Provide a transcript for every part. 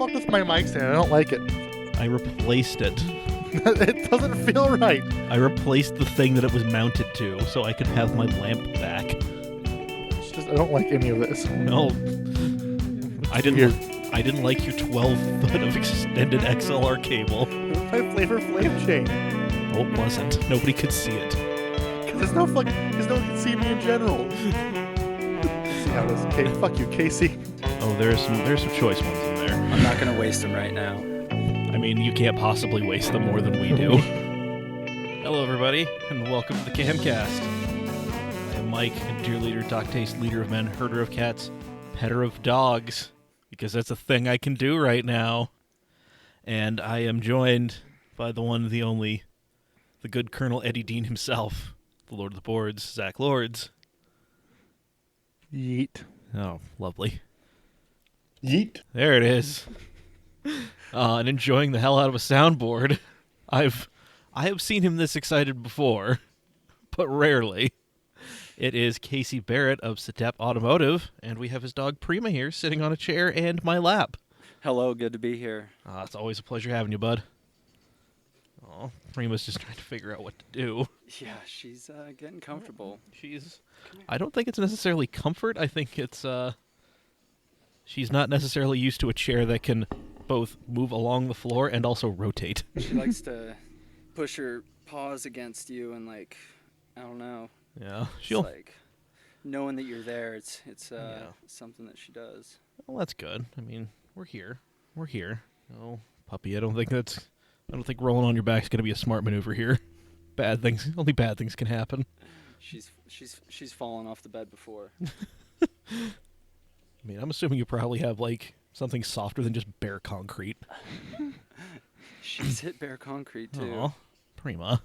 fucked with my mic stand. I don't like it. I replaced it. It doesn't feel right. I replaced the thing that it was mounted to so I could have my lamp back. It's just I don't like any of this. No. I didn't like your 12-foot of extended XLR cable. My Flavor Flav chain. No, it wasn't. Nobody could see it. Because no one can see me in general. See how this? Okay, fuck you, Casey. Oh, there's some choice ones in there. I'm not going to waste them right now. I mean, you can't possibly waste them more than we do. Hello, everybody, and welcome to the Camcast. I am Mike, a dear leader, dog taste, leader of men, herder of cats, petter of dogs, because that's a thing I can do right now. And I am joined by the one, the only, the good Colonel Eddie Dean himself, the Lord of the Boards, Zach Lords. Yeet. Oh, lovely. Yeet. There it is. And enjoying the hell out of a soundboard. I have seen him this excited before, but rarely. It is Casey Barrett of Sedep Automotive, and we have his dog Prema here sitting on a chair and my lap. Hello, good to be here. It's always a pleasure having you, bud. Oh, Prema's just trying to figure out what to do. Yeah, she's getting comfortable. I don't think it's necessarily comfort. I think it's, she's not necessarily used to a chair that can both move along the floor and also rotate. She likes to push her paws against you and, like, I don't know. Yeah, It's like knowing that you're there. It's something that she does. Well, that's good. I mean, we're here. Oh, puppy, I don't think rolling on your back is going to be a smart maneuver here. Only bad things can happen. She's fallen off the bed before. I mean, I'm assuming you probably have, like, something softer than just bare concrete. She's hit bare concrete, too. Aw, Prema.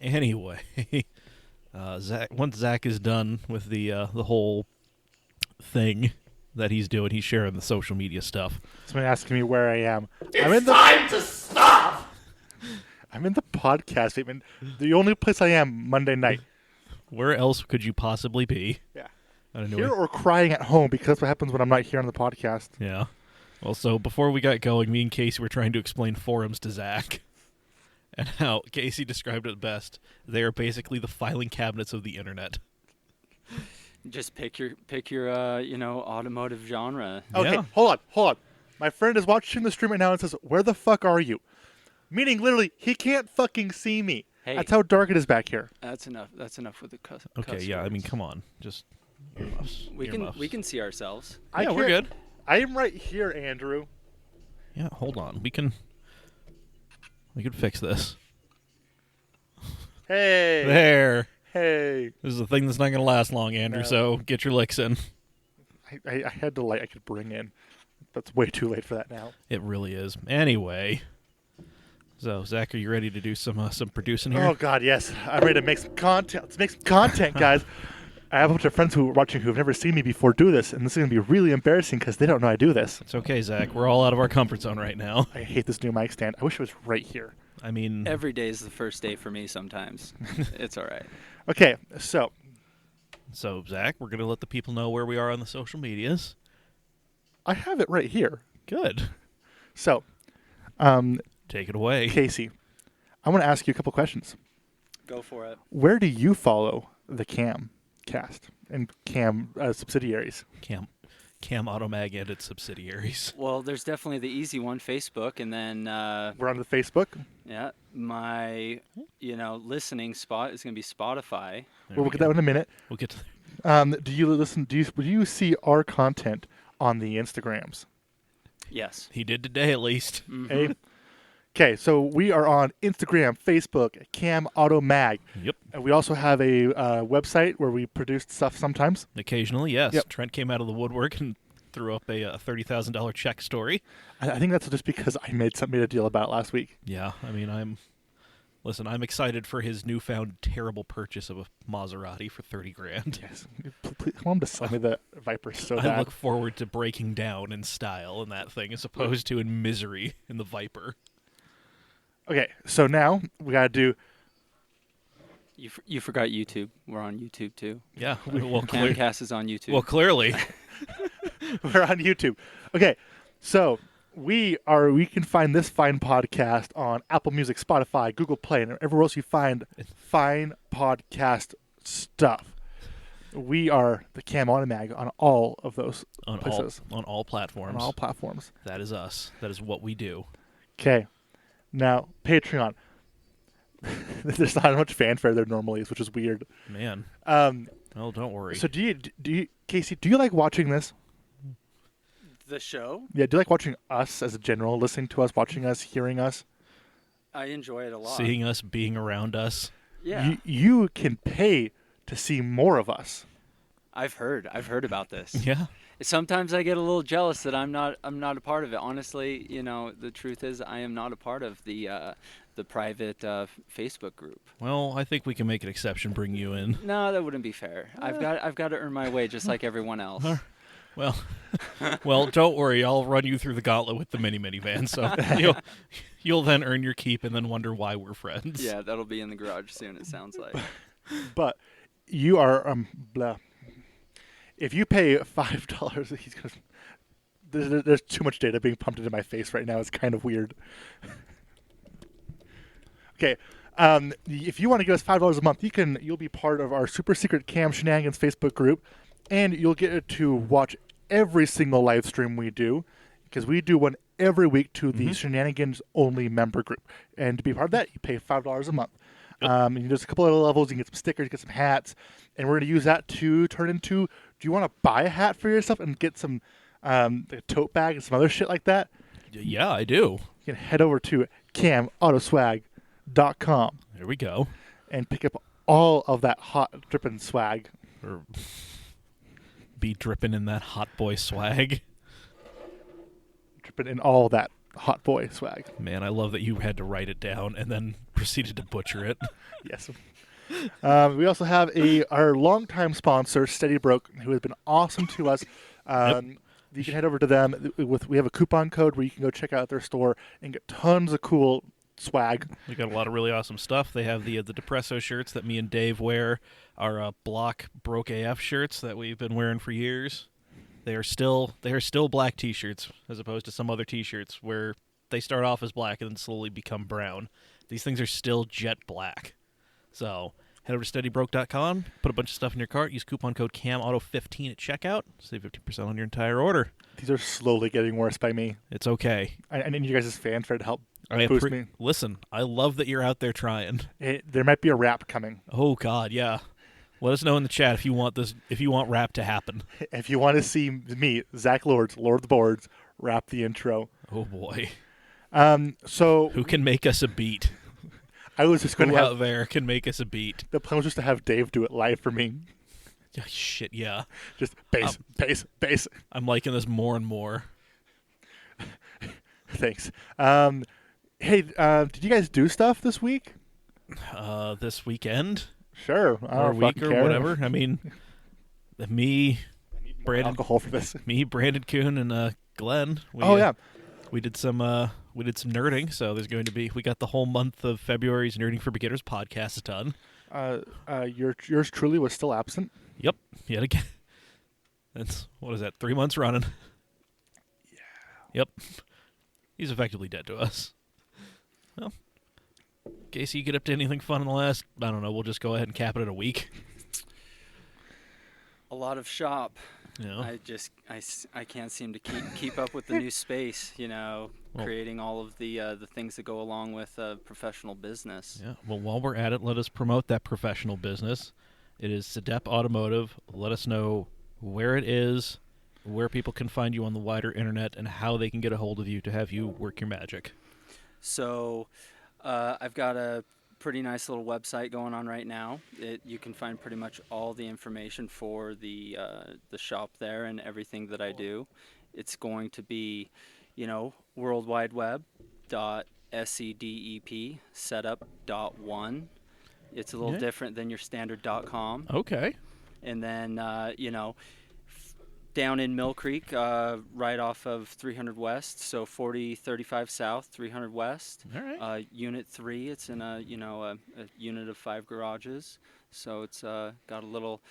Anyway, once Zach is done with the whole thing that he's doing, he's sharing the social media stuff. Somebody asking me where I am. It's time to stop! I'm in the podcast. I mean, the only place I am Monday night. Where else could you possibly be? Yeah. I don't know. Here or crying at home, because that's what happens when I'm not here on the podcast. Yeah. Well, so before we got going, me and Casey were trying to explain forums to Zach. And how Casey described it best. They are basically the filing cabinets of the internet. Just pick your automotive genre. Okay, Yeah. hold on. My friend is watching the stream right now and says, "Where the fuck are you?" Meaning, literally, he can't fucking see me. Hey. That's how dark it is back here. That's enough. That's enough with the cuss. Okay, cuss yeah, I mean, words. come on. Just earmuffs. We Earmuffs. can see ourselves. Yeah, we're good. I am right here, Andrew. Yeah, hold on. We can fix this. Hey. There. Hey. This is a thing that's not going to last long, Andrew, No. so get your licks in. I had the light I could bring in. That's way too late for that now. It really is. Anyway. So, Zach, are you ready to do some producing here? Oh, God, yes. I'm ready to make some content. Let's make some content, guys. I have a bunch of friends who are watching who have never seen me before do this, and this is going to be really embarrassing because they don't know I do this. It's okay, Zach. We're all out of our comfort zone right now. I hate this new mic stand. I wish it was right here. I mean... Every day is the first day for me sometimes. It's all right. Okay, so So, Zach, we're going to let the people know where we are on the social medias. I have it right here. Good. So, Take it away. Casey, I want to ask you a couple questions. Go for it. Where do you follow the Camcast and Cam subsidiaries? Cam Automag and its subsidiaries. Well, there's definitely the easy one, Facebook, and then We're on the Facebook. yeah, my listening spot is going to be Spotify. There We'll we get go. that in a minute. We'll get to Do you listen? Do you see our content on the Instagrams? Yes. He did today, at least. Eh? Okay, so we are on Instagram, Facebook, Cam Auto Mag. Yep. And we also have a website where we produce stuff sometimes. Occasionally, yes. Yep. Trent came out of the woodwork and threw up a $30,000 check story. I think that's just because I made a deal about it last week. Yeah, I mean, I'm excited for his newfound terrible purchase of a Maserati for $30,000. Yes. Please, I want him to sell me the Viper so I bad. look forward to breaking down in style in that thing as opposed to in misery in the Viper. Okay, so now we got to do... You forgot YouTube. We're on YouTube too. Yeah, well, Camcast is on YouTube. well, clearly. We're on YouTube. Okay, so We can find this fine podcast on Apple Music, Spotify, Google Play, and everywhere else you find fine podcast stuff. We are the Cam Automag on all of those places. On all platforms. On all platforms. That is us. That is what we do. Okay. Now, Patreon. There's not much fanfare there normally, which is weird. Man. Well, don't worry. So do you, Casey, do you like watching this? The show? Yeah, do you like watching us as a general, listening to us, watching us, hearing us? I enjoy it a lot. Seeing us, being around us. Yeah. You can pay to see more of us. I've heard about this. Yeah. Sometimes I get a little jealous that I'm not a part of it. Honestly, the truth is I am not a part of the private Facebook group. Well, I think we can make an exception, bring you in. No, that wouldn't be fair. I've got to earn my way just like everyone else. Well, don't worry. I'll run you through the gauntlet with the minivan, so you'll then earn your keep and then wonder why we're friends. Yeah, that'll be in the garage soon, it sounds like. But you are blah. If you pay $5, he's gonna. There's too much data being pumped into my face right now. It's kind of weird. Okay, if you want to give us $5 a month, you'll be part of our super secret Cam Shenanigans Facebook group, and you'll get to watch every single live stream we do, because we do one every week to the Shenanigans only member group. And to be part of that, you pay $5 a month. Yep. There's a couple other levels. You can get some stickers, get some hats, and we're going to use that to turn into. Do you want to buy a hat for yourself and get some a tote bag and some other shit like that? Yeah, I do. You can head over to CamAutoswag.com. There we go. And pick up all of that hot dripping swag. Or be dripping in that hot boy swag. Dripping in all that hot boy swag. Man, I love that you had to write it down and then proceeded to butcher it. Yes. We also have our longtime sponsor, Steady Broke, who has been awesome to us. You can head over to them. We have a coupon code where you can go check out their store and get tons of cool swag. We got a lot of really awesome stuff. They have the Depresso shirts that me and Dave wear, our block Broke AF shirts that we've been wearing for years. They are still black T-shirts as opposed to some other T-shirts where they start off as black and then slowly become brown. These things are still jet black. So head over to steadybroke.com, put a bunch of stuff in your cart, use coupon code CAMAUTO15 at checkout, save 50% on your entire order. These are slowly getting worse by me. It's okay. I need you guys' fanfare to help boost me. Listen, I love that you're out there trying. There might be a rap coming. Oh God, yeah. Let us know in the chat if you want rap to happen. If you want to see me, Zach Lords, Lord of the Boards, rap the intro. Oh boy. So who can make us a beat? I was just going to have out there can make us a beat. The plan was just to have Dave do it live for me. Yeah, shit, yeah. Just bass, bass. I'm liking this more and more. Thanks. Hey, did you guys do stuff this week? This weekend? Sure. Or week or whatever. I mean, me, Brandon, alcohol for this. Me, Brandon Kuhn, and Glenn. We did some nerding. So there's going to be. We got the whole month of February's Nerding for Beginners podcast done. Yours truly was still absent. Yep. Yet again. That's what is that? 3 months running. Yeah. Yep. He's effectively dead to us. Well. Casey, you get up to anything fun in the last, I don't know, we'll just go ahead and cap it at a week. A lot of shop. Yeah. I can't seem to keep up with the new space, creating all of the things that go along with professional business. Yeah. Well, while we're at it, let us promote that professional business. It is Sedep Automotive. Let us know where it is, where people can find you on the wider internet, and how they can get a hold of you to have you work your magic. So I've got a pretty nice little website going on right now. You can find pretty much all the information for the shop there and everything that I do. It's going to be, World Wide Web .sedep setup.1. It's a little different than your standard .com. Okay. And then down in Mill Creek, right off of 300 West, so 4035 South, 300 West. All right. Unit 3, it's in a unit of 5 garages. So it's got a little,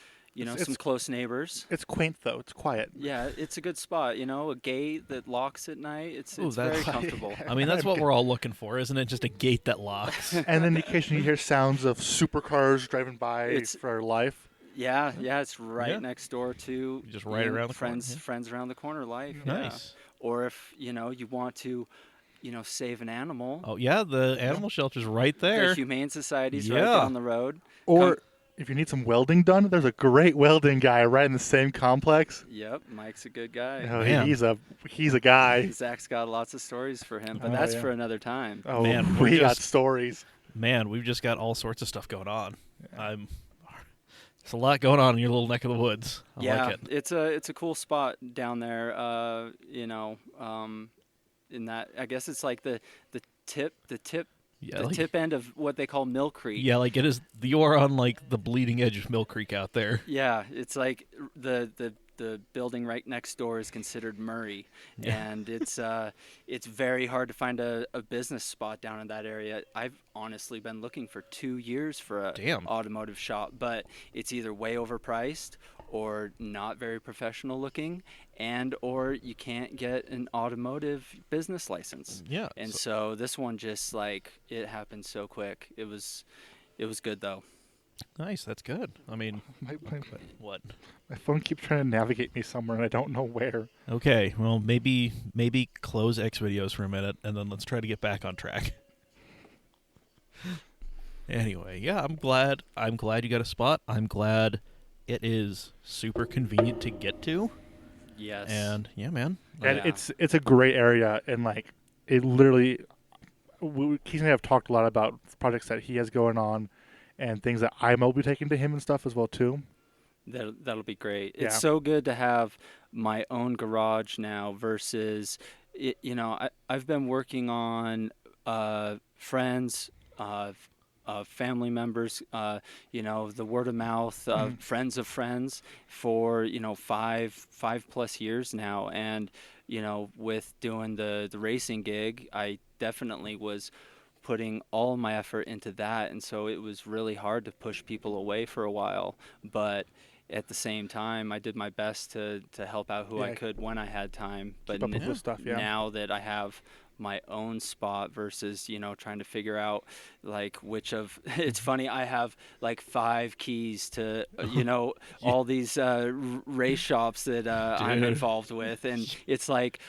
some close neighbors. It's quaint though. It's quiet. Yeah, it's a good spot. A gate that locks at night. It's Ooh, very that's- comfortable. I mean, that's what we're all looking for, isn't it? Just a gate that locks. And then occasionally you hear sounds of supercars driving by It's- for life. Yeah, it's right Yeah. next door to Just right around the corner, friends yeah. friends around the corner life. Yeah. Nice. Or if you want to, save an animal. Oh yeah, the animal shelter's right there. The Humane Society's right Yeah. down the road. Or if you need some welding done, there's a great welding guy right in the same complex. Yep, Mike's a good guy. Oh, Man. he's a guy. Zach's got lots of stories for him, but Oh, that's yeah. for another time. Oh, Man, we we got just- stories. Man, we've just got all sorts of stuff going on. There's a lot going on in your little neck of the woods. I Yeah, like it. it's a cool spot down there. In that, I guess it's like the tip Yeah, the like, tip end of what they call Mill Creek. yeah, like it is. You are on like the bleeding edge of Mill Creek out there. Yeah, it's like the building right next door is considered Murray, Yeah. and it's very hard to find a business spot down in that area. I've honestly been looking for 2 years for a Damn. automotive shop, but it's either way overpriced or not very professional looking, or you can't get an automotive business license. Yeah. And so this one just it happened so quick. It was good though. Nice. That's good. I mean, My what? phone keeps trying to navigate me somewhere, and I don't know where. Okay. Well, maybe close X videos for a minute, and then let's try to get back on track. Anyway, yeah, I'm glad you got a spot. I'm glad it is super convenient to get to. Yes. And yeah, man. And Yeah. it's a great area, and it literally. Keith and I have talked a lot about projects that he has going on, and things that I will be taking to him and stuff as well too. That'll be great. Yeah. It's so good to have my own garage now versus, I've been working on friends, family members, the word of mouth, friends of friends for, 5+ years now. And, with doing the racing gig, I definitely was putting all my effort into that, and so it was really hard to push people away for a while, but at the same time I did my best to help out who I Yeah. could when I had time. But Keep up with this stuff, yeah. now that I have my own spot versus trying to figure out which of it's funny, I have 5 keys to all these race shops that I'm Dude. involved with, and it's like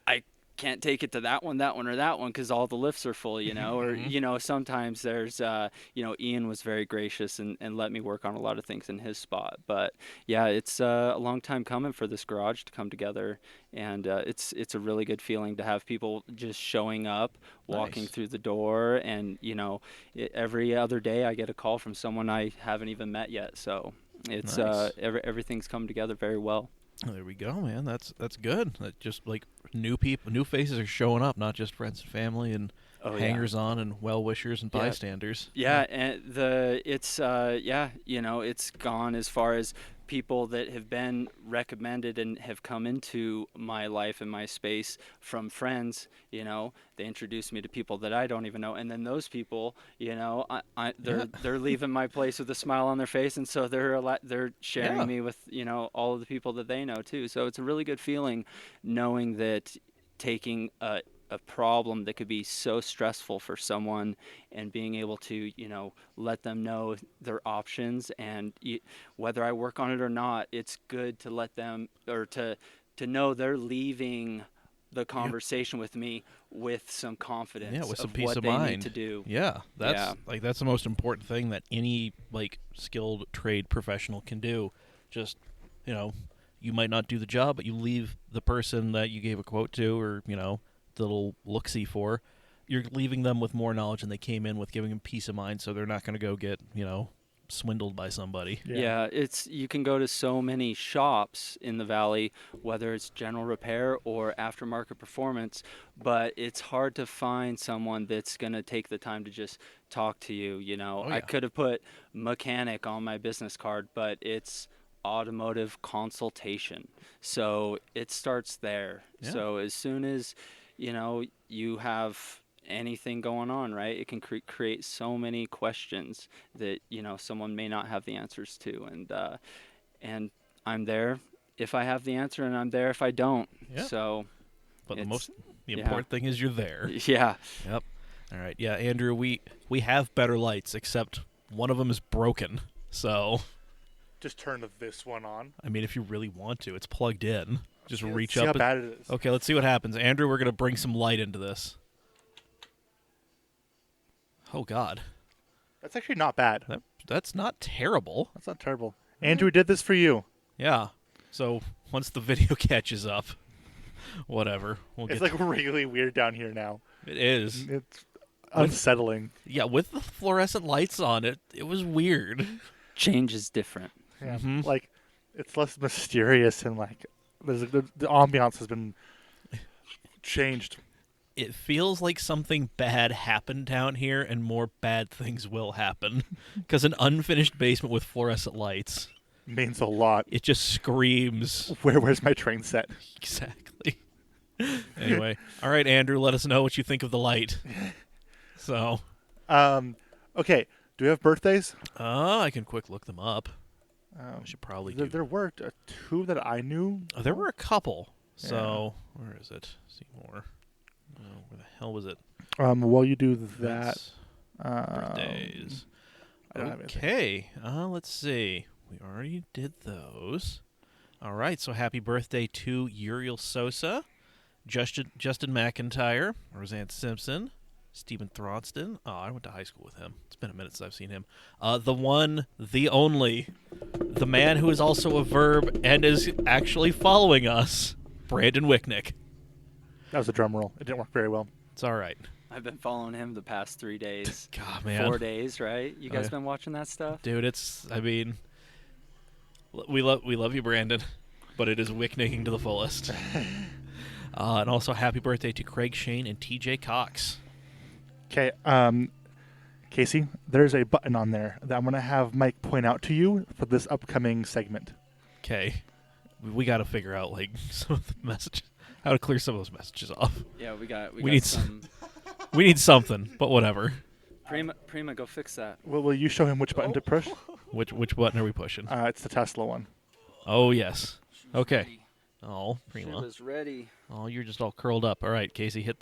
I can't take it to that one, or that one because all the lifts are full, or sometimes there's Ian was very gracious and let me work on a lot of things in his spot. But yeah, it's a long time coming for this garage to come together, and it's a really good feeling to have people just showing up, walking Nice. through the door, and every other day I get a call from someone I haven't even met yet. So it's Nice. everything's come together very well. There we go, man. That's good. That just like new people, new faces are showing up, not just friends and family and Oh, yeah. hangers on and well wishers and Yeah. bystanders. Yeah, and it's it's gone as far as people that have been recommended and have come into my life and my space from friends. They introduce me to people that I don't even know, and then those people, they're leaving my place with a smile on their face, and so they're sharing Yeah. me with all of the people that they know too. So it's a really good feeling knowing that taking a problem that could be so stressful for someone and being able to let them know their options, and whether I work on it or not, it's good to let them, or to know they're leaving the conversation with me with some confidence, Yeah, with some of peace what of they mind. need to do. Yeah, that's Yeah. that's the most important thing that any skilled trade professional can do. Just you might not do the job, but you leave the person that you gave a quote to, or the little look-see for, you're leaving them with more knowledge than they came in with, giving them peace of mind, so they're not going to go get swindled by somebody. Yeah, you can go to so many shops in the valley, whether it's general repair or aftermarket performance, but it's hard to find someone that's going to take the time to just talk to you. Oh, I yeah. could have put mechanic on my business card, but it's automotive consultation. So it starts there. Yeah. So as soon as you have anything going on, right, it can create so many questions that someone may not have the answers to, and and I'm there if I have the answer, and I'm there if I don't. Yeah. So, But it's- the yeah. important thing is you're there. yeah. Yep. All right. Yeah, Andrew, we have better lights, except one of them is broken. So, Just turn this one on. I mean, if you really want to, it's plugged in. Just reach See up. how and- bad it is. Okay, let's see what happens. Andrew, we're going to bring some light into this. Oh, God. That's actually not bad. That's not terrible. That's not terrible. Andrew, we did this for you. Yeah. So, once the video catches up, whatever. We'll It's get like really weird down here now. It is. It's unsettling. Yeah, with the fluorescent lights on it, it was weird. Change is different. Yeah. Mhm. Like, it's less mysterious and like the ambiance has been changed. It feels like something bad happened down here, and more bad things will happen. Because an unfinished basement with fluorescent lights, Means a lot. it just screams. Where's my train set? Exactly. Anyway, all right, Andrew, let us know what you think of the light. So, Okay. Do we have birthdays? I can quick look them up. Um, I should probably do. there were two that I knew. Oh, there were a couple. So, where is it? See more. Oh, where the hell was it? While you do that, That's birthdays. I don't have anything. Okay. Let's see. We already did those. All right. So happy birthday to Uriel Sosa, Justin McIntyre, Roseanne Simpson, Stephen Thronston. Oh, I went to high school with him. It's been a minute since I've seen him. The one, the only, the man who is also a verb and is actually following us, Brandon Wicknick. That was a drum roll. It didn't work very well. It's all right. I've been following him the past 3 days. God, man. 4 days, right? You guys yeah. been watching that stuff? Dude, I mean, we love you, Brandon, but it is Wicknicking to the fullest. And also, happy birthday to Craig Shane and TJ Cox. Okay. Casey, there's a button on there that I'm going to have Mike point out to you for this upcoming segment. Okay, we got to figure out like some of the messages, how to clear some of those messages off. Yeah, we got need some. We need something, but whatever. Prema, go fix that. Will you show him which button to push? Which button are we pushing? It's the Tesla one. Oh yes. Okay. Oh, Prema. was ready. Oh, you're just all curled up. All right, Casey, hit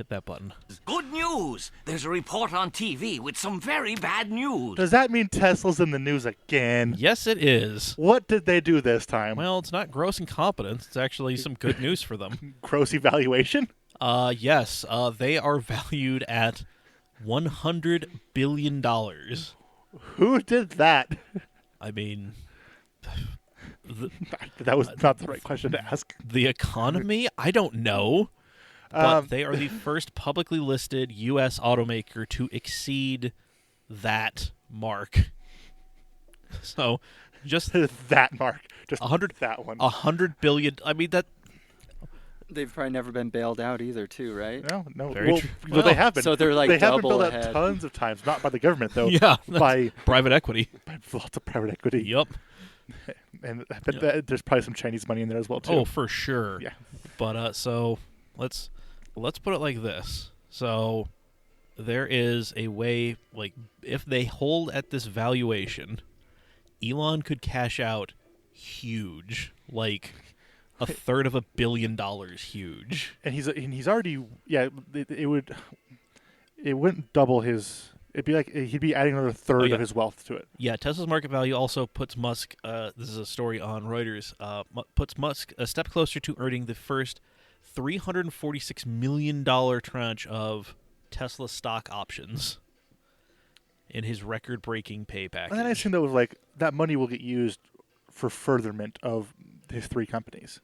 that button. Good news! There's a report on TV with some very bad news. Does that mean Tesla's in the news again? Yes, it is. What did they do this time? Well, it's not gross incompetence. It's actually some good news for them. Gross evaluation? Yes. They are valued at $100 billion. Who did that? I mean, That was not the right question to ask. the economy? I don't know. But Um, they are the first publicly listed U.S. automaker to exceed that mark. So, just that mark. Just 100 that one. $100 billion. I mean, that. They've probably never been bailed out either, too, right? No. Very well, true. well, they Well, have been. so they're, like, they have been double built out ahead. tons of times, not by the government though. Yeah. by Private equity. lots of private equity. Yep. And I bet that there's probably some Chinese money in there as well too. Oh, for sure. Yeah. But so let's put it like this. So there is a way, like, if they hold at this valuation, Elon could cash out huge, like $1/3 billion huge. And he's already it wouldn't double his. It'd be like he'd be adding another third yeah. of his wealth to it. Yeah, Tesla's market value also puts Musk, this is a story on Reuters, puts Musk a step closer to earning the first $346 million tranche of Tesla stock options in his record-breaking pay package. And then I assume that was like that money will get used for furtherment of his three companies.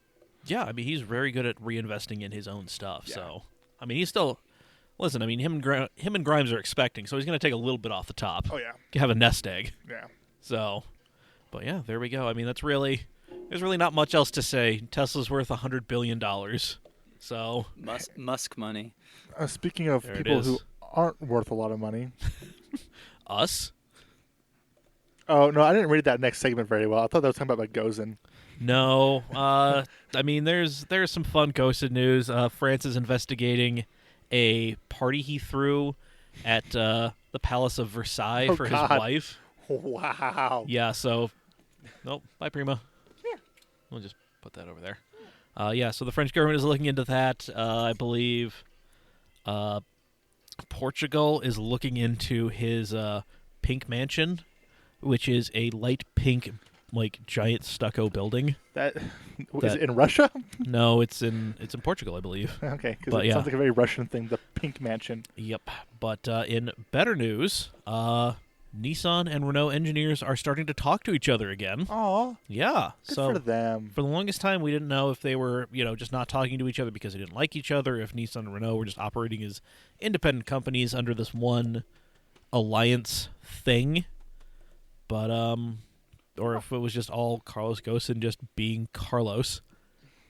Yeah, I mean, he's very good at reinvesting in his own stuff. Yeah. So, I mean, he's still... Listen, I mean, him and Grimes are expecting, so he's going to take a little bit off the top. Oh yeah, Have a nest egg. yeah. So, but yeah, there we go. I mean, there's really not much else to say. Tesla's worth $100 billion. So, Musk money. Speaking of There it people is. who aren't worth a lot of money. us? Oh no, I didn't read that next segment very well. I thought that was talking about like Gozen. No. I mean, there's some fun ghosted news. France is investigating a party he threw at the Palace of Versailles Oh, for God. his wife. Wow. Yeah, so... Nope. Bye, Prema. We'll just put that over there. Yeah, so the French government is looking into that. I believe Portugal is looking into his pink mansion, which is a light pink, like, giant stucco building. Is it in Russia? No, it's in Portugal, I believe. Okay, because But it yeah. sounds like a very Russian thing, the pink mansion. Yep. But in better news, Nissan and Renault engineers are starting to talk to each other again. Aw, Yeah. good So for them. for the longest time, we didn't know if they were, just not talking to each other because they didn't like each other, if Nissan and Renault were just operating as independent companies under this one alliance thing. But, or if it was just all Carlos Ghosn just being Carlos.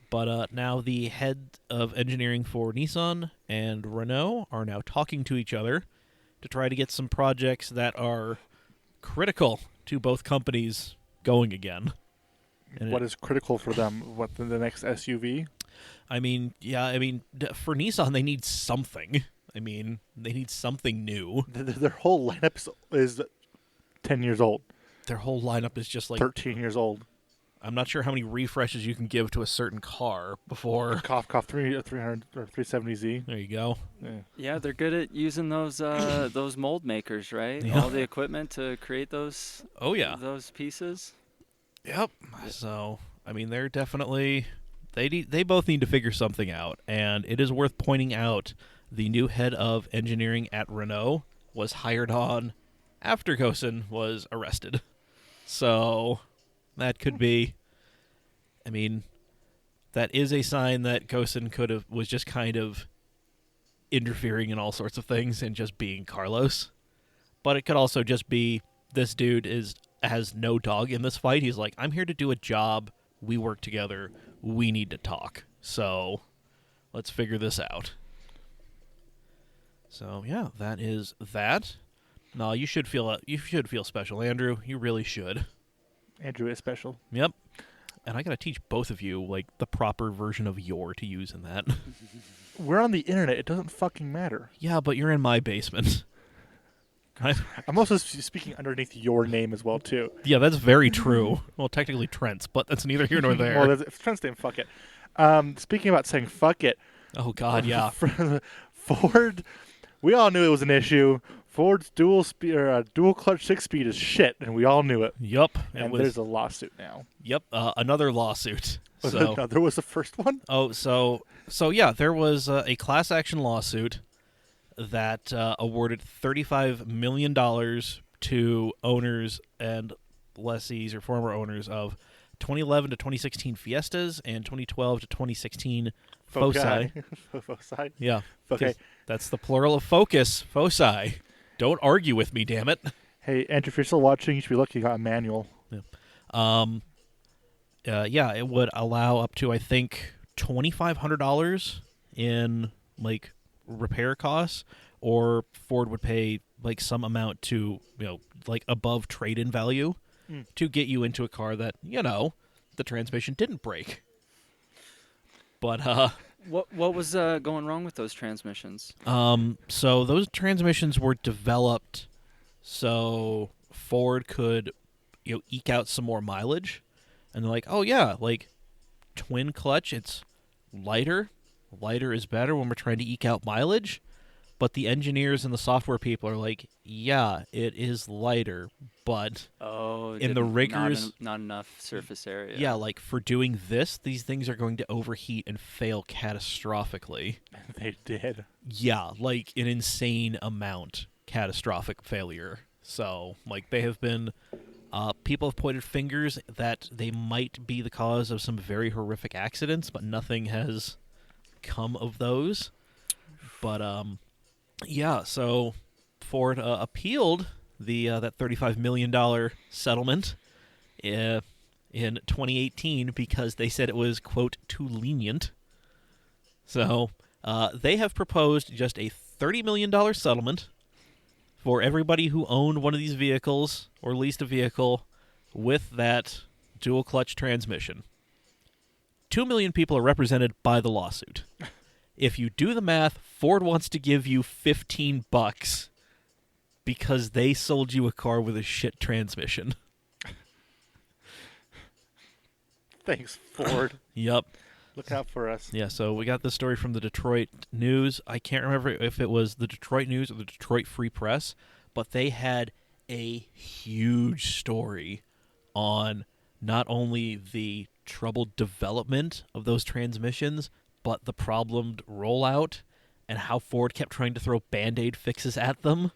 But now the head of engineering for Nissan and Renault are now talking to each other to try to get some projects that are critical to both companies going again. And What is critical for them? What, the next SUV? For Nissan, they need something. They need something new. Their whole lineup is 10 years old, Their whole lineup is just like 13 years old. I'm not sure how many refreshes you can give to a certain car before. Cough, 300 or 370Z. There you go. Yeah. Yeah, they're good at using those mold makers, right? Yeah. All the equipment to create those Oh yeah. those pieces. Yep. So they're definitely they both need to figure something out, and it is worth pointing out the new head of engineering at Renault was hired on after Ghosn was arrested. So that could be. That is a sign that Ghosn was just kind of interfering in all sorts of things and just being Carlos. But it could also just be this dude has no dog in this fight. He's like, I'm here to do a job. We work together. We need to talk. So let's figure this out. So yeah, that is that. No, you should feel special, Andrew. You really should. Andrew is special. Yep. And I gotta teach both of you like the proper version of "your" to use in that. We're on the internet. It doesn't fucking matter. Yeah, but you're in my basement. I'm also speaking underneath your name as well, too. Yeah, that's very true. Well, technically Trent's, but that's neither here nor there. Well, if Trent's name, fuck it. Speaking about saying fuck it. Oh God, yeah. Ford, we all knew it was an issue. Ford's dual clutch 6-speed is shit, and we all knew it. Yup. And there's a lawsuit now. Yep. Another lawsuit. No, there was the first one. Oh, so yeah, there was a class action lawsuit that awarded $35 million to owners and lessees or former owners of 2011 to 2016 Fiestas and 2012 to 2016 Foci. Foci. Yeah. Okay. That's the plural of Focus. Foci. Don't argue with me, damn it. Hey, Andrew, if you're still watching, you should be lucky you got a manual. Yeah, it would allow up to, I think, $2,500 in, like, repair costs, or Ford would pay, like, some amount to, like, above trade-in value to get you into a car that, the transmission didn't break. But, What was going wrong with those transmissions? So those transmissions were developed so Ford could, eke out some more mileage. And they're like, oh yeah, like twin clutch, it's lighter. Lighter is better when we're trying to eke out mileage. But the engineers and the software people are like, yeah, it is lighter, but in the rigors, not enough surface area. Yeah, like for doing this, these things are going to overheat and fail catastrophically. They did. Yeah, like an insane amount catastrophic failure. So, like, they have been people have pointed fingers that they might be the cause of some very horrific accidents, but nothing has come of those. But yeah, so Ford appealed that $35 million settlement in 2018 because they said it was, quote, too lenient. So they have proposed just a $30 million settlement for everybody who owned one of these vehicles or leased a vehicle with that dual clutch transmission. 2 million people are represented by the lawsuit. If you do the math, Ford wants to give you $15 because they sold you a car with a shit transmission. Thanks, Ford. Yep. Look out for us. Yeah, so we got this story from the Detroit News. I can't remember if it was the Detroit News or the Detroit Free Press, but they had a huge story on not only the troubled development of those transmissions, but the problemed rollout and how Ford kept trying to throw Band-Aid fixes at them.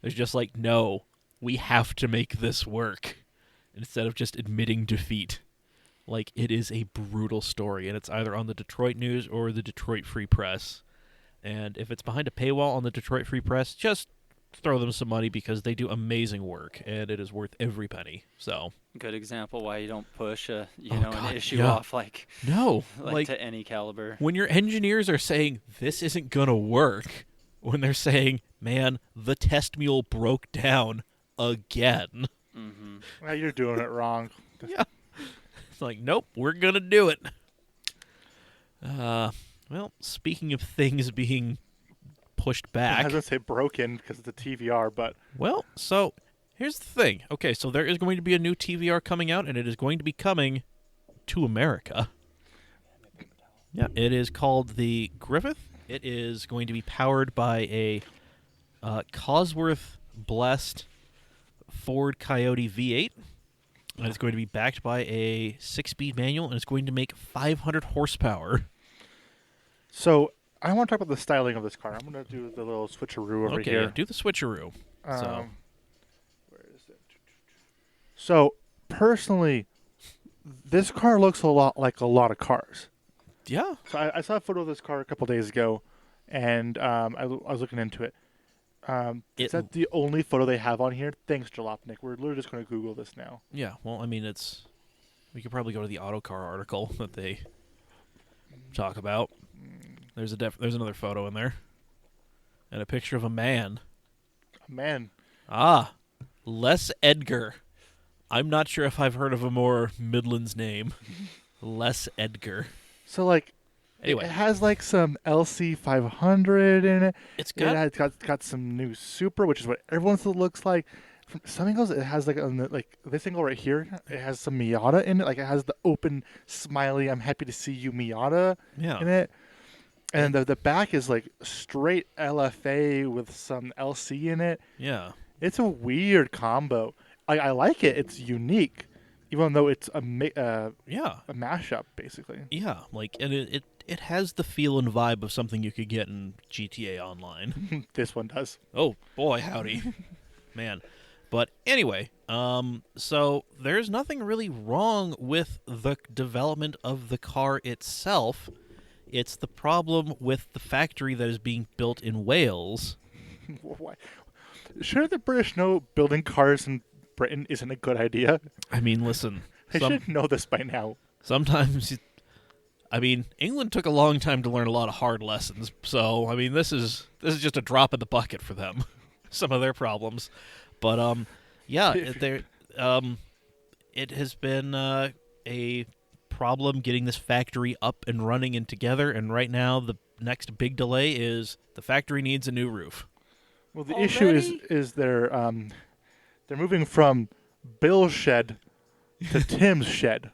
It's just like, no, we have to make this work instead of just admitting defeat. Like, it is a brutal story, and it's either on the Detroit News or the Detroit Free Press. And if it's behind a paywall on the Detroit Free Press, just throw them some money because they do amazing work, and it is worth every penny. So Good example why you don't push an God, issue yeah. off like no, to any caliber. when your engineers are saying this isn't gonna work, when they're saying, man, the test mule broke down again. Mm-hmm. Well, you're doing it wrong. Yeah. It's like, nope, we're gonna do it. Well, speaking of things being pushed I back, was going to say broken because it's a TVR, but well, so here's the thing. Okay, so there is going to be a new TVR coming out, and it is going to be coming to America. Yeah, it is called the Griffith. It is going to be powered by a Cosworth-blessed Ford Coyote V8. And it's going to be backed by a 6-speed manual, and it's going to make 500 horsepower. so I want to talk about the styling of this car. I'm going to do the little switcheroo over Okay, here. yeah, do the switcheroo. Where is it? So personally, this car looks a lot like a lot of cars. Yeah. So I saw a photo of this car a couple days ago, and I was looking into it. Is that the only photo they have on here? Thanks, Jalopnik. We're literally just going to Google this now. Yeah, well, I mean, we could probably go to the Autocar article that they talk about. There's another photo in there. And a picture of a man. Man, Ah, Les Edgar. I'm not sure if I've heard of a more Midlands name. Les Edgar. so like, Anyway. it has like some LC 500 in it. It's It has got some new Supra, which is what everyone says it looks like. From some angles, it has like this angle right here. It has some Miata in it. Like it has the open, smiley, "I'm happy to see you" Miata Yeah. in it. And the back is like straight LFA with some LC in it. Yeah. It's a weird combo. I like it. It's unique, even though it's a Yeah. mashup basically. Yeah, like, and it has the feel and vibe of something you could get in GTA Online. This one does. Oh, boy, howdy. Man. But anyway, so there's nothing really wrong with the development of the car itself. It's the problem with the factory that is being built in Wales. Why? Sure, the British know building cars in Britain isn't a good idea. I mean, listen, They should know this by now. sometimes, I mean, England took a long time to learn a lot of hard lessons. So, I mean, this is just a drop in the bucket for them. Some of their problems. But yeah, it has been a problem getting this factory up and running and together, and right now the next big delay is the factory needs a new roof. Well, the issue is they're moving from Bill's shed to Tim's shed.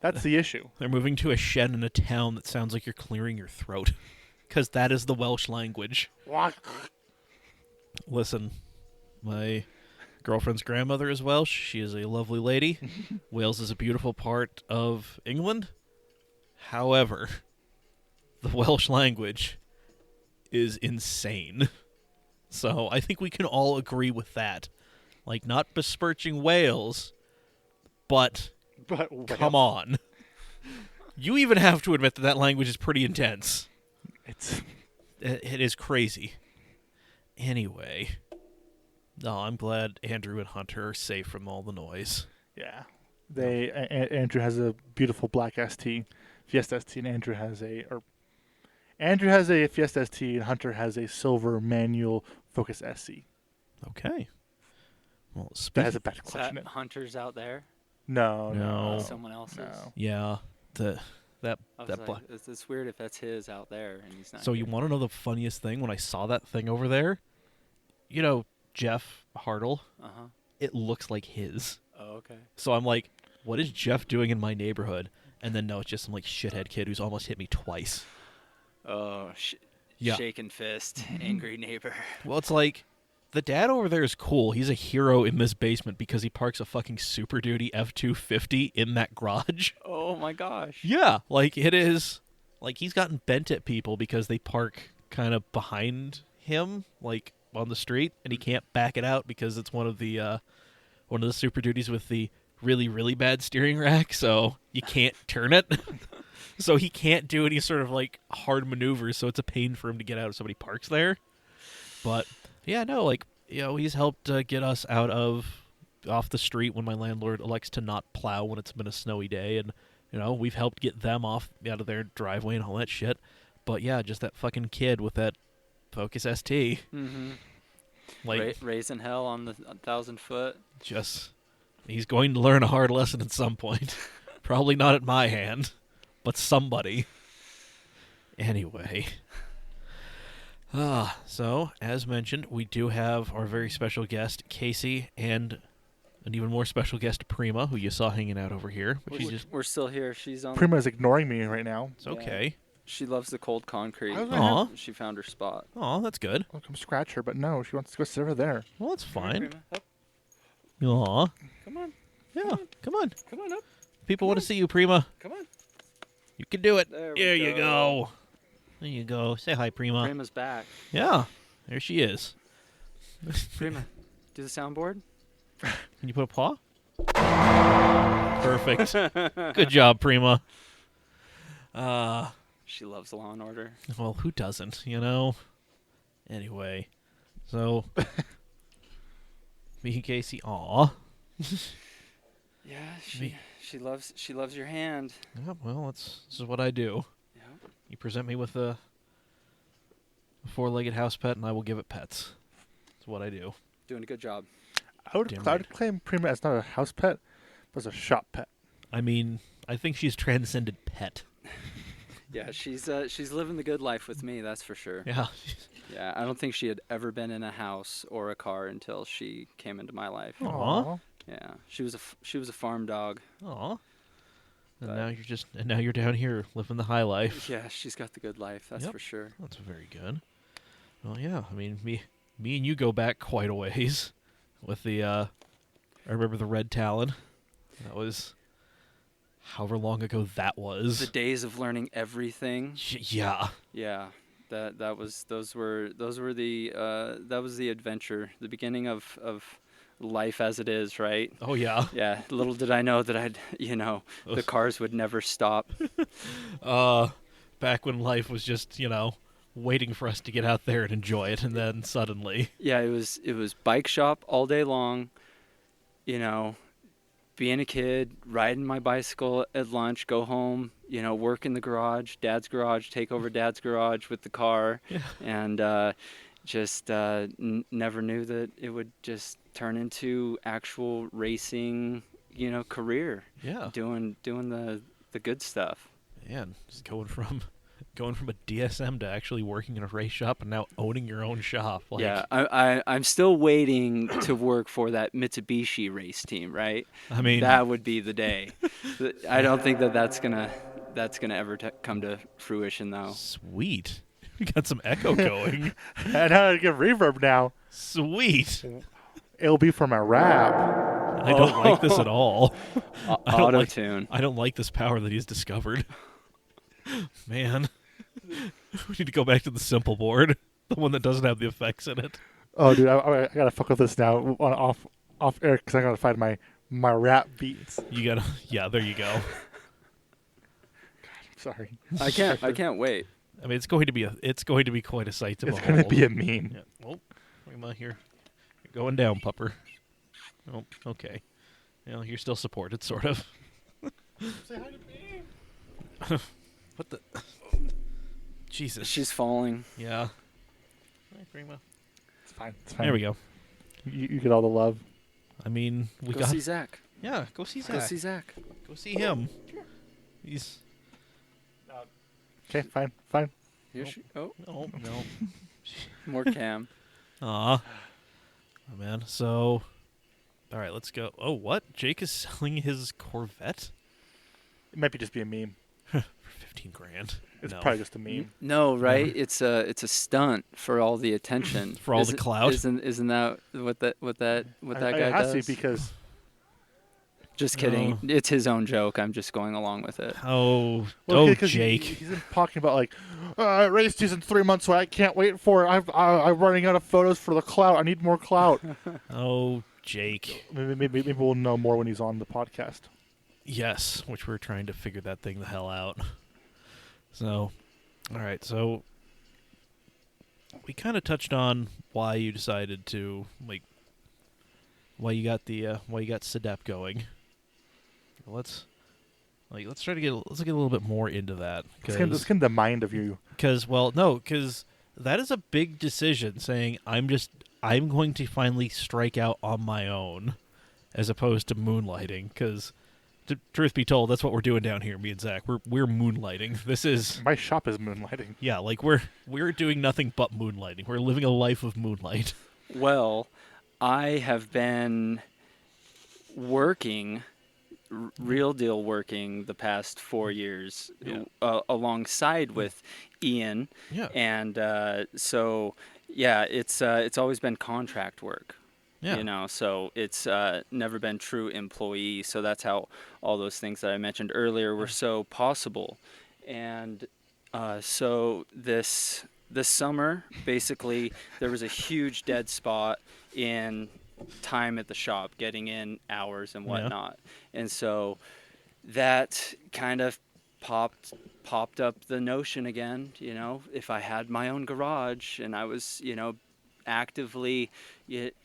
That's the issue. They're moving to a shed in a town that sounds like you're clearing your throat, because that is the Welsh language. Listen, my girlfriend's grandmother is Welsh. She is a lovely lady. Wales is a beautiful part of England. However, the Welsh language is insane. So I think we can all agree with that. Like, not besmirching Wales, but come on. You even have to admit that language is pretty intense. It is crazy. Anyway. No, I'm glad Andrew and Hunter are safe from all the noise. Yeah. Andrew has a beautiful black ST, Fiesta ST, and Andrew has a Fiesta ST, and Hunter has a silver manual Focus SC. Okay. Well, That has a bad Is clutch in that it. Hunter's out there? No. No. Someone else's? No. yeah, I was that like, black. it's weird if that's his out there and he's not. So you here. want to know the funniest thing? When I saw that thing over there, you know, Jeff Hartle, Uh-huh. it looks like his. Oh, okay. So I'm like, what is Jeff doing in my neighborhood? And then no, it's just some like shithead kid who's almost hit me twice. Oh, Yeah. shaking fist, angry neighbor. Well, it's like the dad over there is cool. He's a hero in this basement because he parks a fucking Super Duty F-250 in that garage. Oh my gosh. Yeah, like it is. Like he's gotten bent at people because they park kind of behind him, like on the street, and he can't back it out because it's one of the Super Duties with the really, really bad steering rack, so you can't turn it. So he can't do any sort of like hard maneuvers, so it's a pain for him to get out if somebody parks there. But yeah, no, like he's helped get us off the street when my landlord elects to not plow when it's been a snowy day, and we've helped get them out of their driveway and all that shit. But yeah, just that fucking kid with that Focus ST, Mm-hmm. like Raising hell on the 1,000-foot. just he's going to learn a hard lesson at some point. Probably not at my hand, but somebody. Anyway. So, as mentioned, we do have our very special guest, Casey, and an even more special guest, Prema, who you saw hanging out over here. But We're still here. She's on. Prima is ignoring me right now. It's okay. She loves the cold concrete. I was Aw. She found her spot. Oh, that's good. I'll come scratch her, but no, she wants to go sit over there. Well, that's fine. Prima, up. Aw. Come on. Yeah, come on. Come on up. People want to see you, Prema. Come on. You can do it. There we There you go. go. There you go. Say hi, Prema. Prima's back. Yeah, there she is. Prima, do the soundboard. Can you put a paw? Perfect. Good job, Prema. She loves Law and Order. Well, who doesn't, Anyway, so me and Casey, aw. Yeah, Me. she loves your hand. Yeah, well, this is what I do. Yeah. You present me with a four-legged house pet, and I will give it pets. That's what I do. Doing a good job. I would Damn I right. would claim Prima as not a house pet, but as a shop pet. I mean, I think she's transcended pet. Yeah, she's living the good life with me, that's for sure. Yeah. Yeah, I don't think she had ever been in a house or a car until she came into my life. Aw. Yeah, she was a farm dog. Aw. And But- now you're down here living the high life. Yeah, she's got the good life, that's Yep. for sure. That's very good. Well, yeah. I mean, me and you go back quite a ways. With the, I remember the Red Talon. That was however long ago that was. The days of learning everything. Yeah. Yeah, those were the that was the adventure, the beginning of life as it is, right? Oh yeah. Yeah, little did I know that the cars would never stop. Back when life was just waiting for us to get out there and enjoy it, and then suddenly. Yeah, it was bike shop all day long, being a kid, riding my bicycle at lunch, go home, work in the garage, dad's garage, take over dad's garage with the car, Yeah. and just never knew that it would just turn into actual racing, career. Yeah. Doing the good stuff. Man, just going from a DSM to actually working in a race shop and now owning your own shop. Like, Yeah, I'm still waiting to work for that Mitsubishi race team, right? I mean, That would be the day. I don't think that's gonna ever come to fruition, though. sweet. We got some echo going. And how to give reverb now. Sweet. It'll be for my rap. I don't like this at all. I don't Auto like- tune. I don't like this power that he's discovered. Man. We need to go back to the simple board. The one that doesn't have the effects in it. Oh, dude, I gotta fuck with this now on off air because I gotta find my rap beats. You gotta, yeah, there you go. Sorry. I can't wait. I mean, it's going to be quite a sight to It's behold. gonna be a meme. Yeah. Oh, bring him out here. You're going down, pupper. Oh, okay. Well, you're still supported, sort of. Say hi to me. What the? Jesus. She's falling. Yeah. Hi, Prema. It's fine. It's fine. There we go. You get all the love. I mean, we Go got. see Zach. Yeah, go see Zach. Go see Zach. Go see him. He's. Okay, fine. Here Nope. she. Oh, No, no. more Cam. Aw. Oh, man. So. All right, let's go. Oh, what? Jake is selling his Corvette? might be just be a meme. For 15 grand. It's No. probably just a meme. No, right? It's a stunt for all the attention. For all the clout? Isn't that what that guy It has does? to because Just kidding. No. It's his own joke. I'm just going along with it. Oh, Jake. He's been talking about like race season 3 months away. I can't wait for it. I'm running out of photos for the clout. I need more clout. Oh, Jake. Maybe we'll know more when he's on the podcast. Yes, which we're trying to figure that thing the hell out. So, all right. So we kind of touched on why you decided to why you got Sedep going. Let's try to get a little bit more into that. Let's get into the mind of you. Because that is a big decision. Saying I'm going to finally strike out on my own, as opposed to moonlighting. Because, truth be told, that's what we're doing down here. Me and Zach, we're moonlighting. This is My shop is moonlighting. yeah, like we're doing nothing but moonlighting. We're living a life of moonlight. Well, I have been working, real deal working, the past 4 years Yeah. alongside with Ian, Yeah. and so yeah, it's always been contract work. Yeah. You know, so it's never been true employee. So that's how all those things that I mentioned earlier were so possible. And so this summer, basically, there was a huge dead spot in time at the shop, getting in hours and whatnot. And so that kind of popped up the notion again, you know, if I had my own garage and I was, you know, actively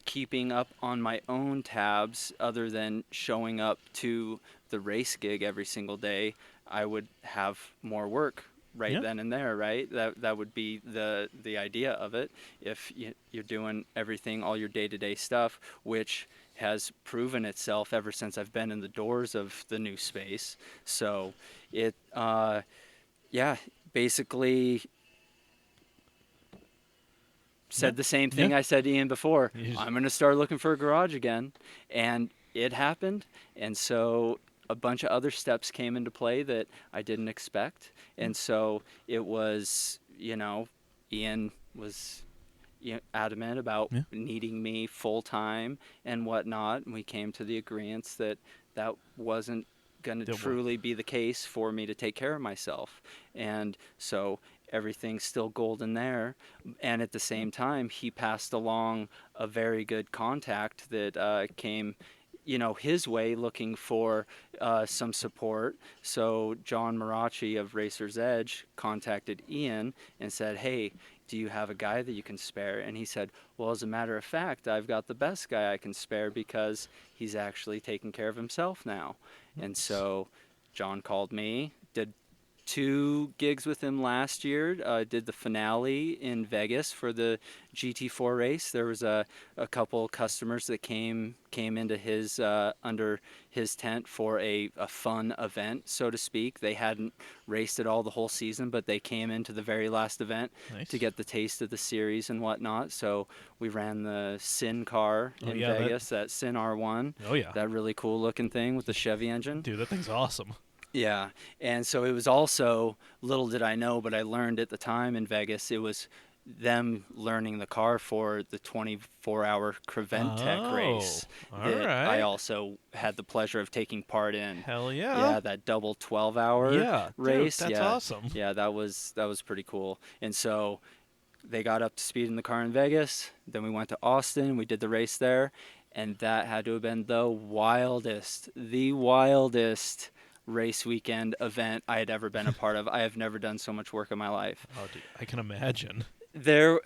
keeping up on my own tabs other than showing up to the race gig every single day, I would have more work then and there, right? That would be the idea of it. If you're doing everything, all your day-to-day stuff, which has proven itself ever since I've been in the doors of the new space. So it, basically said the same thing I said to Ian before. I'm going to start looking for a garage again. And it happened. And so a bunch of other steps came into play that I didn't expect. And so it was, you know, Ian was adamant about needing me full time and whatnot. And we came to the agreement that wasn't going to truly be the case for me to take care of myself. And so everything's still golden there. And at the same time, he passed along a very good contact that came, you know, his way looking for some support. So John Marachi of Racer's Edge contacted Ian and said, hey, do you have a guy that you can spare? And he said, well, as a matter of fact, I've got the best guy I can spare because he's actually taking care of himself now. And so John called me, did 2 gigs with him last year, did the finale in Vegas for the GT4 race. There was a couple customers that came into his under his tent for a fun event, so to speak. They hadn't raced at all the whole season, but they came into the very last event to get the taste of the series and whatnot. So we ran the Sin car in Vegas, that Sin R1. Oh yeah, that really cool looking thing with the Chevy engine. dude, that thing's awesome. Yeah, and so it was also, little did I know, but I learned at the time in Vegas, it was them learning the car for the 24-hour Corvette Tech race that I also had the pleasure of taking part in. Hell yeah. Yeah, that double 12-hour race. Dude, that's awesome. Yeah, that was pretty cool. And so they got up to speed in the car in Vegas. Then we went to Austin. We did the race there. And that had to have been the wildest race weekend event I had ever been a part of. I have never done so much work in my life. Oh, dude, I can imagine. The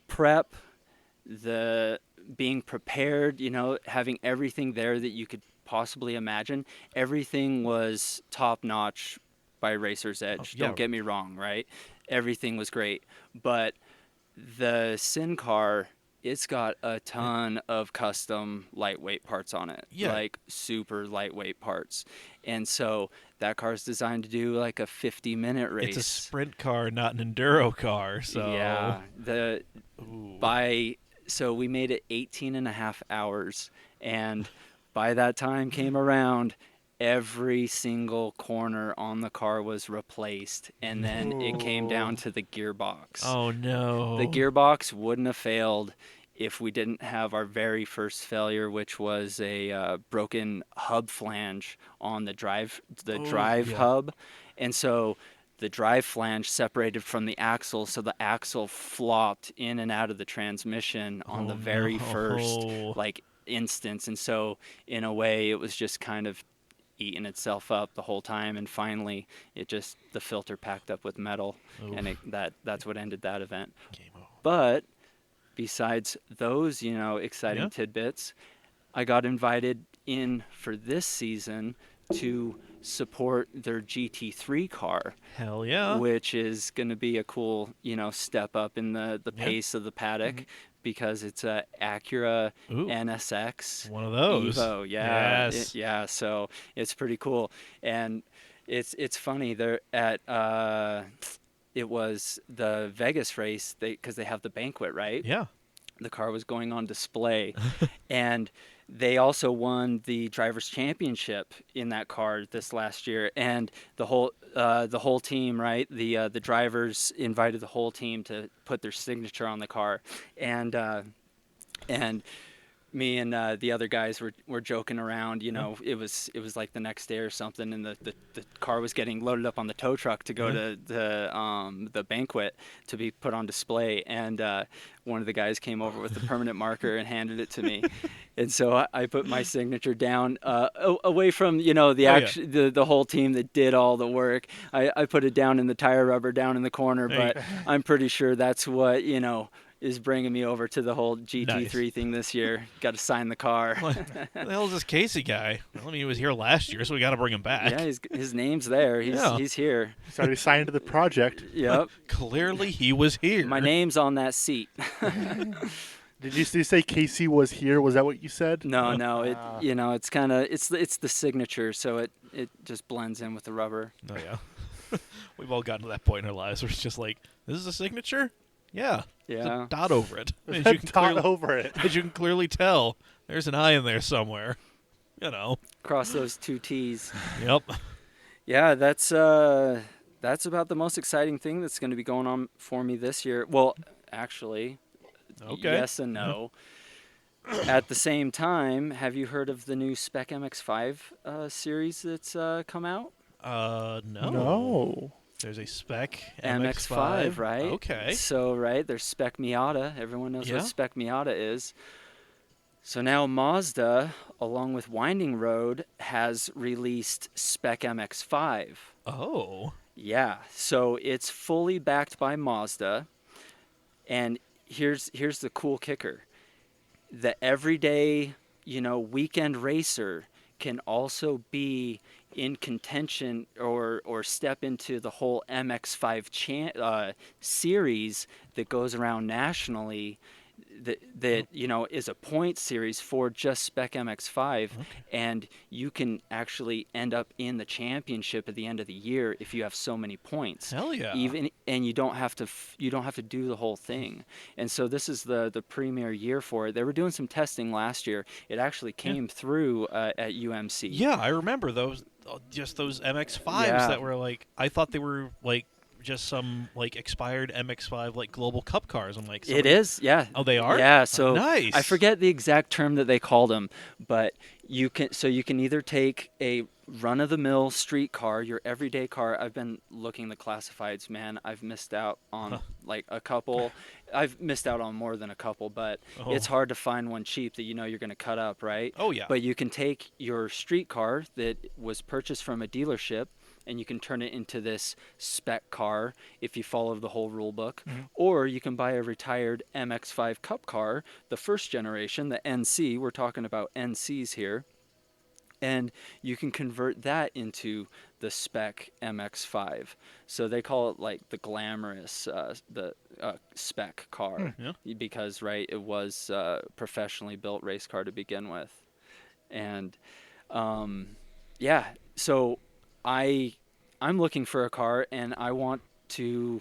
prep, the being prepared, you know, having everything there that you could possibly imagine. Everything was top notch by Racer's Edge. Don't get me wrong, right? Everything was great, but the Sin car, it's got a ton of custom lightweight parts on it, like super lightweight parts. And so that car is designed to do like a 50-minute race. It's a sprint car, not an enduro car. So yeah, so we made it 18 and a half hours, and by that time came around, every single corner on the car was replaced, and then it came down to the gearbox. Oh no. The gearbox wouldn't have failed if we didn't have our very first failure, which was a broken hub flange on the drive yeah. hub, and so the drive flange separated from the axle, so the axle flopped in and out of the transmission on the very first instance, and so in a way it was just kind of eating itself up the whole time, and finally the filter packed up with metal. Oof. And that's what ended that event. Game over. But besides those exciting tidbits, I got invited in for this season to support their GT3 car. Hell yeah. Which is going to be a cool step up in the pace of the paddock, because it's a Acura NSX. One of those. Evo, yeah. Yes. So it's pretty cool. And it's funny, they're at it was the Vegas race, because they have the banquet, right? Yeah. The car was going on display, and they also won the drivers' championship in that car this last year. And the whole team, right? The drivers invited the whole team to put their signature on the car, and me and the other guys were joking around. It was like the next day or something, and the car was getting loaded up on the tow truck to go to the banquet to be put on display. And one of the guys came over with a permanent marker and handed it to me, and so I put my signature down away from the whole team that did all the work. I put it down in the tire rubber down in the corner, but I'm pretty sure that's what is bringing me over to the whole GT3 thing this year. Got to sign the car. What the hell is this Casey guy? Well, I mean, he was here last year, so we got to bring him back. Yeah, his name's there. He's here. He's already signed to the project. Yep. Clearly, he was here. My name's on that seat. Did you say Casey was here? Was that what you said? No. It's kind of it's the signature, so it just blends in with the rubber. Oh yeah. We've all gotten to that point in our lives where it's just like, this is a signature? Yeah. There's a dot over it. Over it. As you can clearly tell, there's an I in there somewhere. Cross those two T's. Yep. Yeah, that's about the most exciting thing that's going to be going on for me this year. Well, actually, yes and no. At the same time, have you heard of the new Spec MX-5 series that's come out? No. No. There's a Spec MX-5, right? Okay. So, there's Spec Miata. Everyone knows what Spec Miata is. So now Mazda, along with Winding Road, has released Spec MX-5. Oh. Yeah. So it's fully backed by Mazda. And here's the cool kicker. The everyday, weekend racer can also be in contention or step into the whole MX-5 series that goes around nationally, that is a point series for just Spec MX-5, and you can actually end up in the championship at the end of the year if you have so many points. Hell yeah! And you don't have to do the whole thing. And so this is the premier year for it. They were doing some testing last year. It actually came through at UMC. Yeah, I remember those MX-5s that were like, I thought they were like just some like expired MX-5 like global cup cars. I'm like, it is, yeah. Oh, they are? Yeah. So nice. I forget the exact term that they called them, but you can either take a run-of-the-mill street car, your everyday car. I've been looking the classifieds, man. I've missed out on like a couple. I've missed out on more than a couple, but it's hard to find one cheap that you're going to cut up, right? Oh yeah. But you can take your street car that was purchased from a dealership, and you can turn it into this spec car if you follow the whole rule book. Or you can buy a retired MX-5 Cup car, the first generation, the NC. We're talking about NCs here. And you can convert that into the spec MX-5. So they call it like the glamorous spec car because, right, it was a professionally built race car to begin with. And, so I'm looking for a car, and I want to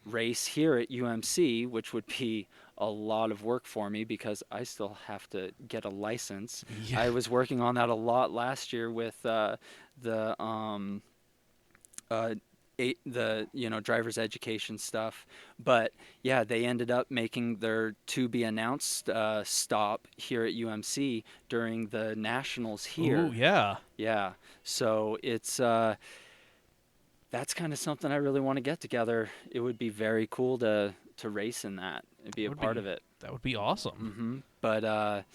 race here at UMC, which would be a lot of work for me because I still have to get a license. Yeah. I was working on that a lot last year with the driver's education stuff. But yeah, they ended up making their to be announced stop here at UMC during the nationals here. Ooh, yeah. Yeah, so it's that's kind of something I really want to get together. It would be very cool to race in that and be a part of it. That would be awesome. But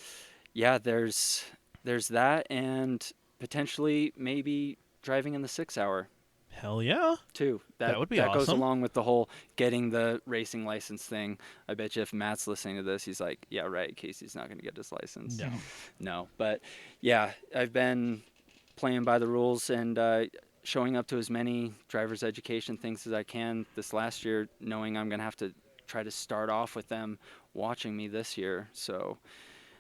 yeah, there's that, and potentially maybe driving in the 6-hour Hell yeah. too. That would be that goes awesome. along with the whole getting the racing license thing. I bet you if Matt's listening to this, he's like, yeah, right, Casey's not going to get his license. No. But yeah, I've been playing by the rules and showing up to as many driver's education things as I can this last year, knowing I'm going to have to try to start off with them watching me this year. So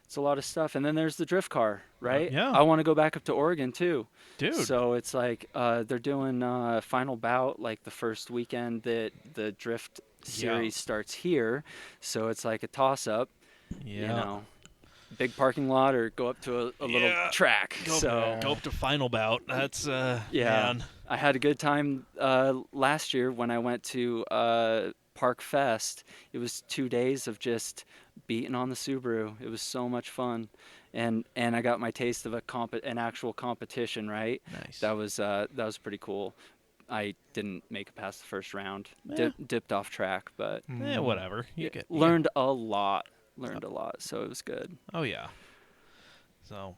it's a lot of stuff. And then there's the drift car, right? yeah. I want to go back up to Oregon too. Dude. So it's like they're doing final bout like the first weekend that the drift series starts here. So it's like a toss-up, Yeah. you know, big parking lot or go up to a little track. Go up to final bout. That's man. I had a good time last year when I went to Park Fest. It was 2 days of just beating on the Subaru. It was so much fun, and I got my taste of an actual competition. Right. Nice. That was pretty cool. I didn't make it past the first round. Dipped off track, but Whatever. Learned a lot. So it was good. Oh yeah. So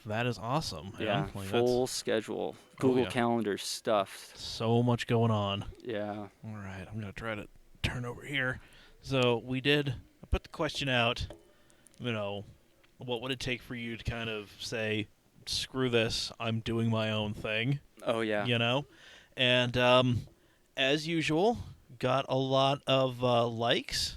that is awesome. Yeah, man. Like, full schedule. Google Calendar stuff. So much going on. Yeah. All right, I'm gonna try to turn over here. So I put the question out. You know, what would it take for you to kind of say, screw this, I'm doing my own thing? Oh yeah. You know, and as usual, got a lot of likes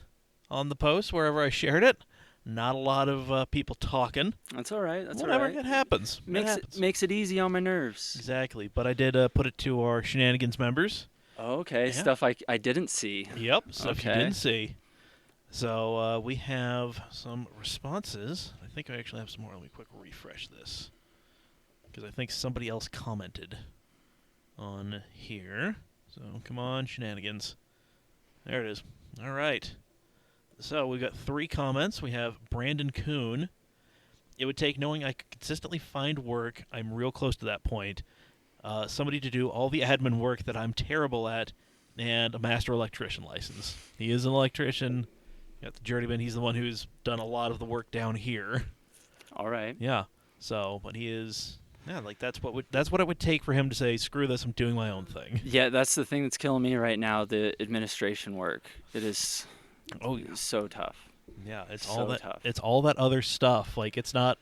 on the post wherever I shared it. Not a lot of people talking. That's all right. That's Whatever, all right. it happens. Makes it easy on my nerves. Exactly, but I did put it to our Shenanigans members. Oh, okay, Yeah. stuff I didn't see. Yep, stuff you Okay. didn't see. So we have some responses. I think I actually have some more. Let me quick refresh this, because I think somebody else commented on here. So come on, Shenanigans. There it is. All right. So we've got 3 comments. We have Brandon Kuhn. It would take knowing I could consistently find work. I'm real close to that point. Somebody to do all the admin work that I'm terrible at, and a master electrician license. He is an electrician. Got the journeyman. He's the one who's done a lot of the work down here. All right. Yeah. So, but he is. Yeah, like that's what it would take for him to say, "Screw this, I'm doing my own thing." Yeah, that's the thing that's killing me right now. The administration work. It is. Oh, yeah. So tough. Yeah, it's So all that. tough. It's all that other stuff. Like it's not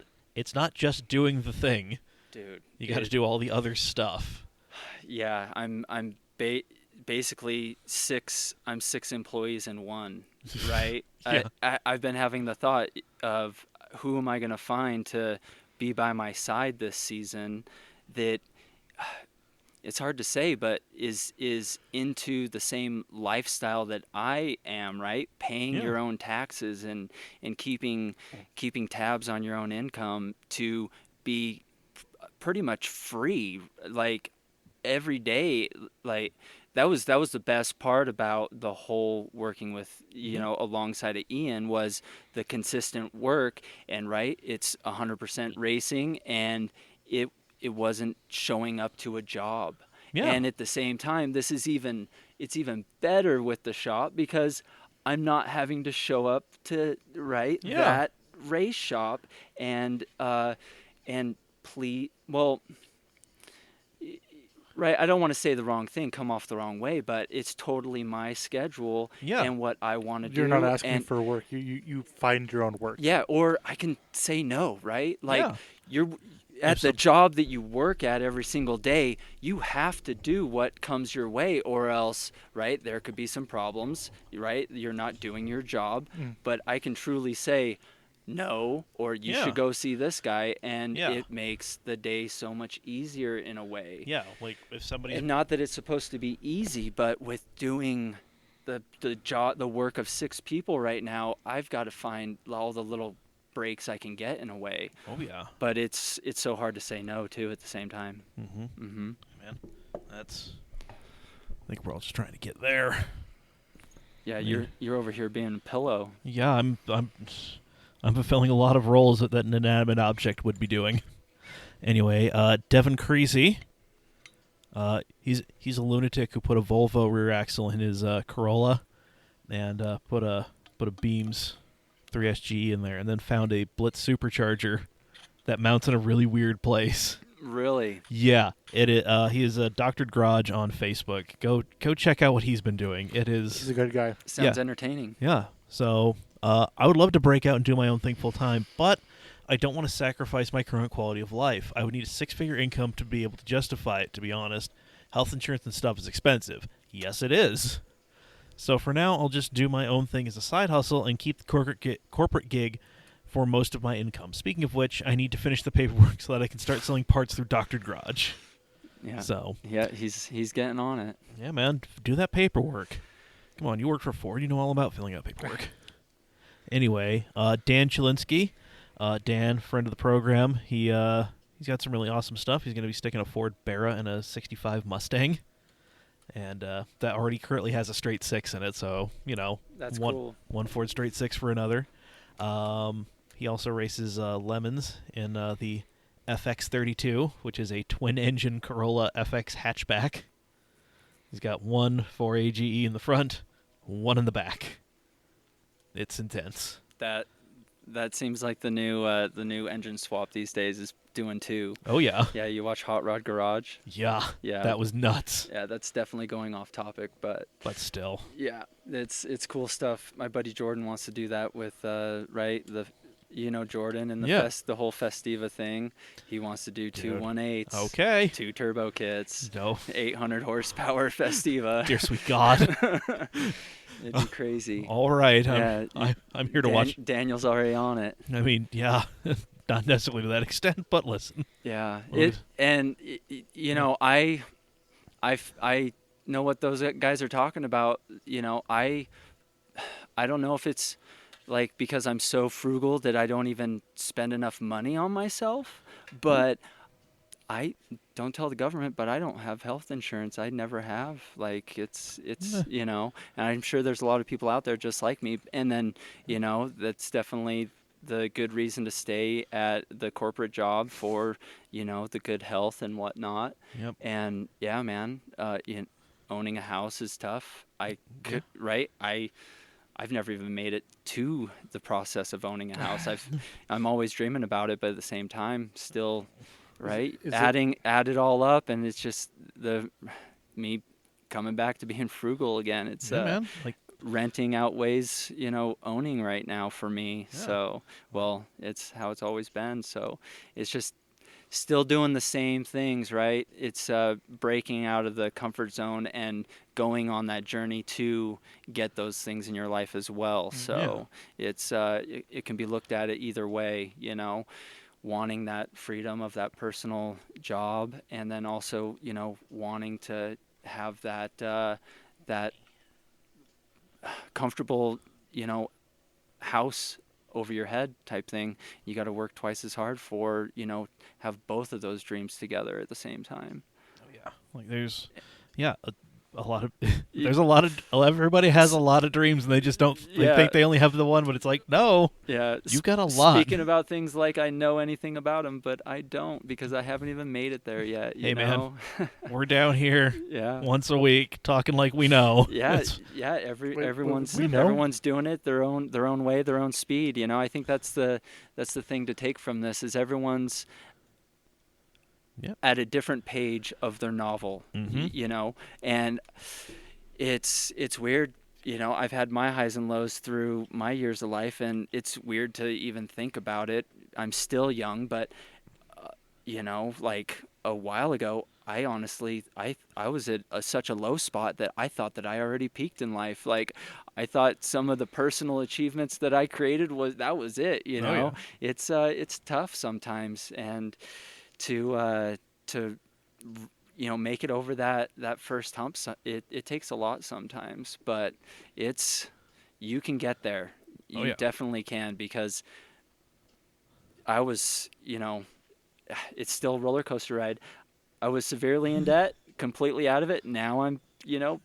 just doing the thing. Dude. You got to do all the other stuff. Yeah, I'm basically 6. I'm 6 employees in one, right? Yeah. I've been having the thought of who am I going to find to be by my side this season that it's hard to say, but is into the same lifestyle that I am, right? Paying your own taxes and keeping tabs on your own income to be pretty much free, like every day. Like that was the best part about the whole working with alongside of Ian was the consistent work, and right, it's 100% racing, and it wasn't showing up to a job. Yeah. And at the same time, it's even better with the shop because I'm not having to show up to that race shop and please, well, right, I don't want to say the wrong thing, come off the wrong way, but it's totally my schedule and what I want to do. You're not asking for work. You find your own work. Yeah, or I can say no, right? Like you're at the job that you work at every single day, you have to do what comes your way, or else, right, there could be some problems, right? You're not doing your job. But I can truly say no, or you should go see this guy, and it makes the day so much easier in a way. Yeah, like if somebody... And not that it's supposed to be easy, but with doing the work of 6 people right now, I've got to find all the little breaks I can get in a way. Oh yeah. But it's so hard to say no too at the same time. Man, that's. I think we're all just trying to get there. Yeah, you're over here being a pillow. Yeah, I'm fulfilling a lot of roles that an inanimate object would be doing. Anyway, Devin Creasy. He's a lunatic who put a Volvo rear axle in his Corolla, and put a Beams 3SG in there, and then found a Blitz supercharger that mounts in a really weird place. Really? Yeah, he is a Doctored Garage on Facebook. Go check out what he's been doing. He's a good guy. Sounds entertaining. Yeah. So I would love to break out and do my own thing full time, but I don't want to sacrifice my current quality of life. I would need a 6-figure income to be able to justify it, to be honest. Health insurance and stuff is expensive. Yes, it is. So for now, I'll just do my own thing as a side hustle and keep the corporate gig for most of my income. Speaking of which, I need to finish the paperwork so that I can start selling parts through Doctored Garage. Yeah. So. Yeah, he's getting on it. Yeah, man. Do that paperwork. Come on, you work for Ford. You know all about filling out paperwork. Anyway, Dan Chilinsky. Dan, friend of the program, he's got some really awesome stuff. He's going to be sticking a Ford Barrett and a 65 Mustang. And that already currently has a straight 6 in it, so, That's one, cool. one Ford straight 6 for another. He also races Lemons in the FX32, which is a twin-engine Corolla FX hatchback. He's got one 4AGE in the front, one in the back. It's intense. That seems like the new engine swap these days is doing too. Oh yeah. Yeah, you watch Hot Rod Garage. Yeah. Yeah. That was nuts. Yeah, that's definitely going off topic, but still. yeah, it's cool stuff. My buddy Jordan wants to do that with Jordan and the whole Festiva thing. He wants to do 2 1.8s. Okay. 2 turbo kits. No. 800 horsepower Festiva. Dear sweet God. It'd be crazy. All right. Yeah, I'm here to watch. Daniel's already on it. I mean, yeah. Not necessarily to that extent, but listen. Yeah. I know what those guys are talking about. I don't know if it's like because I'm so frugal that I don't even spend enough money on myself, but I don't tell the government, but I don't have health insurance. I never have. Like it's and I'm sure there's a lot of people out there just like me. And then, that's definitely the good reason to stay at the corporate job for, the good health and whatnot. Yep. And yeah, man, owning a house is tough. I've never even made it to the process of owning a house. I'm always dreaming about it, but at the same time, still, right? Add it all up, and it's just me coming back to being frugal again. It's man. renting outweighs, owning right now for me. Yeah. So, it's how it's always been. So it's just still doing the same things, right? It's breaking out of the comfort zone and going on that journey to get those things in your life as well. So it's it can be looked at it either way, wanting that freedom of that personal job, and then also, wanting to have that comfortable, house over your head type thing. You got to work twice as hard for, have both of those dreams together at the same time. Oh yeah. There's a lot of everybody has a lot of dreams, and they just don't think they only have the one, but it's like, no. Yeah. You've got a lot. Speaking about things like I know anything about them, but I don't, because I haven't even made it there yet. You know? Man, we're down here once a week talking like we know. Yeah. Everyone's doing it their own way, their own speed. I think that's the thing to take from this is everyone's at a different page of their novel, and it's weird. I've had my highs and lows through my years of life, and it's weird to even think about it. I'm still young, but like a while ago, I honestly, I was at such a low spot that I thought that I already peaked in life. Like I thought some of the personal achievements that I created was it. Oh, yeah. It's tough sometimes, and to make it over that first hump. It takes a lot sometimes, but you can get there. Oh, You yeah. definitely can, because I was, it's still a roller coaster ride. I was severely in debt, completely out of it. Now I'm,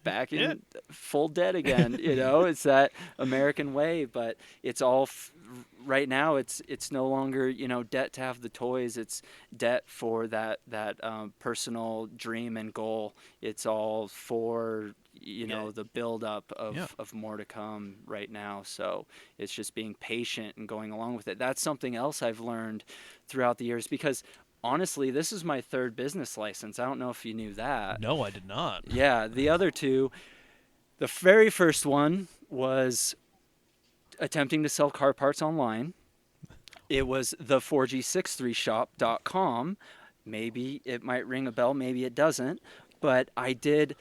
back Yeah. in full debt again. It's that American way, but it's all right now. It's no longer, debt to have the toys. It's debt for that personal dream and goal. It's all for the buildup of Yeah. of more to come right now. So it's just being patient and going along with it. That's something else I've learned throughout the years, because honestly, this is my third business license. I don't know if you knew that. No, I did not. Yeah, the other two, the very first one was attempting to sell car parts online. It was the 4G63shop.com. Maybe it might ring a bell, maybe it doesn't, but I did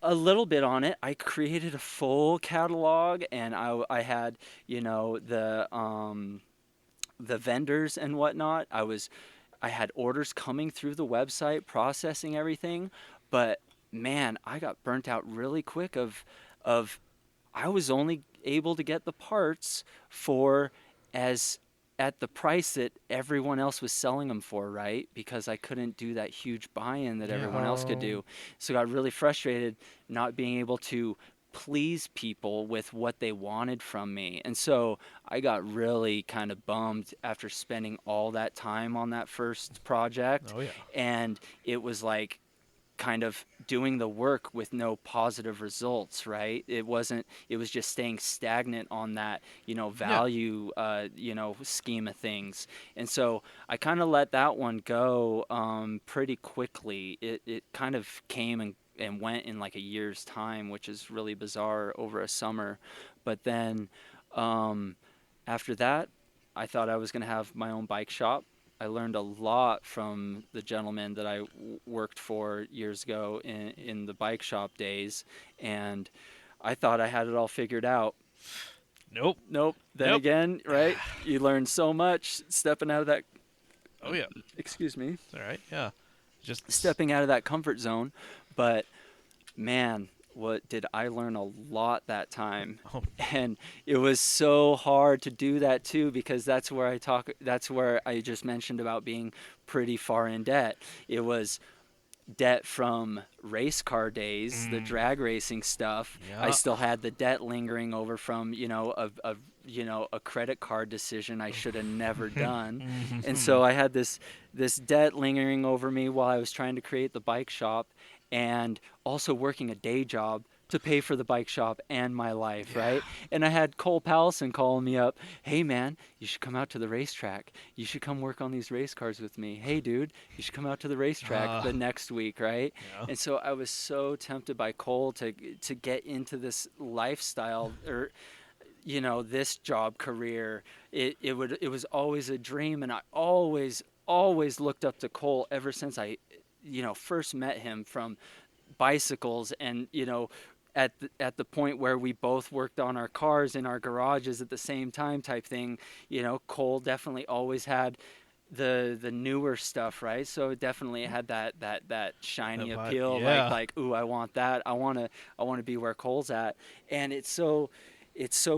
a little bit on it. I created a full catalog, and I had, the vendors and whatnot. I had orders coming through the website, processing everything, but man, I got burnt out really quick of I was only able to get the parts for as at the price that everyone else was selling them for, right? Because I couldn't do that huge buy-in that Yeah. everyone else could do. So I got really frustrated not being able to please people with what they wanted from me. And so I got really kind of bummed after spending all that time on that first project. Oh, yeah. And it was like kind of doing the work with no positive results, right? It was just staying stagnant on that, value, scheme of things. And so I kind of let that one go pretty quickly. It kind of came and went in like a year's time, which is really bizarre over a summer. But then after that, I thought I was going to have my own bike shop. I learned a lot from the gentleman that I worked for years ago in the bike shop days, and I thought I had it all figured out. Nope. Nope. Then Nope. again, right? You learn so much stepping out of that. Oh, yeah. Excuse me. All right. Yeah. Just Stepping out of that comfort zone, but man, what did I learn a lot that time. Oh. And it was so hard to do that too, because that's where I just mentioned about being pretty far in debt. It was debt from race car days, the drag racing stuff. Yeah. I still had the debt lingering over from, a credit card decision I should have never done. And so I had this debt lingering over me while I was trying to create the bike shop, and also working a day job to pay for the bike shop and my life, right? And I had Cole Pallison calling me up, "Hey man, you should come out to the racetrack. You should come work on these race cars with me. Hey dude, you should come out to the racetrack the next week," right? Yeah. And so I was so tempted by Cole to get into this lifestyle, or this job career. It was always a dream, and I always looked up to Cole ever since I first met him, from bicycles, and at the point where we both worked on our cars in our garages at the same time type thing. Cole definitely always had the newer stuff, right? So it definitely had that shiny That vibe, appeal, yeah. like ooh, I want that. I want to be where Cole's at. And it's so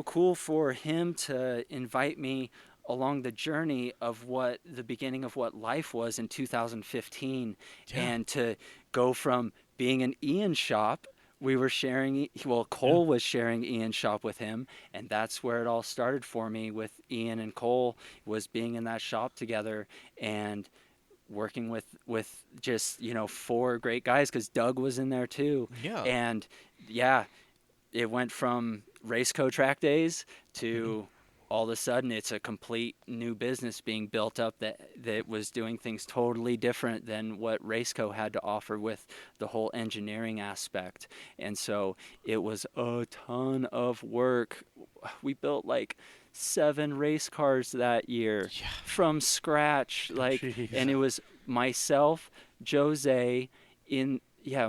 cool for him to invite me along the journey of what the beginning of what life was in 2015, and to go from being an Ian shop. We were sharing, Cole was sharing Ian's shop with him, and that's where it all started for me with Ian and Cole, was being in that shop together and working with just, four great guys, because Doug was in there too. Yeah. And yeah, it went from Raceco track days to all of a sudden it's a complete new business being built up that was doing things totally different than what Raceco had to offer with the whole engineering aspect. And so it was a ton of work. We built like 7 race cars that year from scratch. Jeez. And it was myself, Jose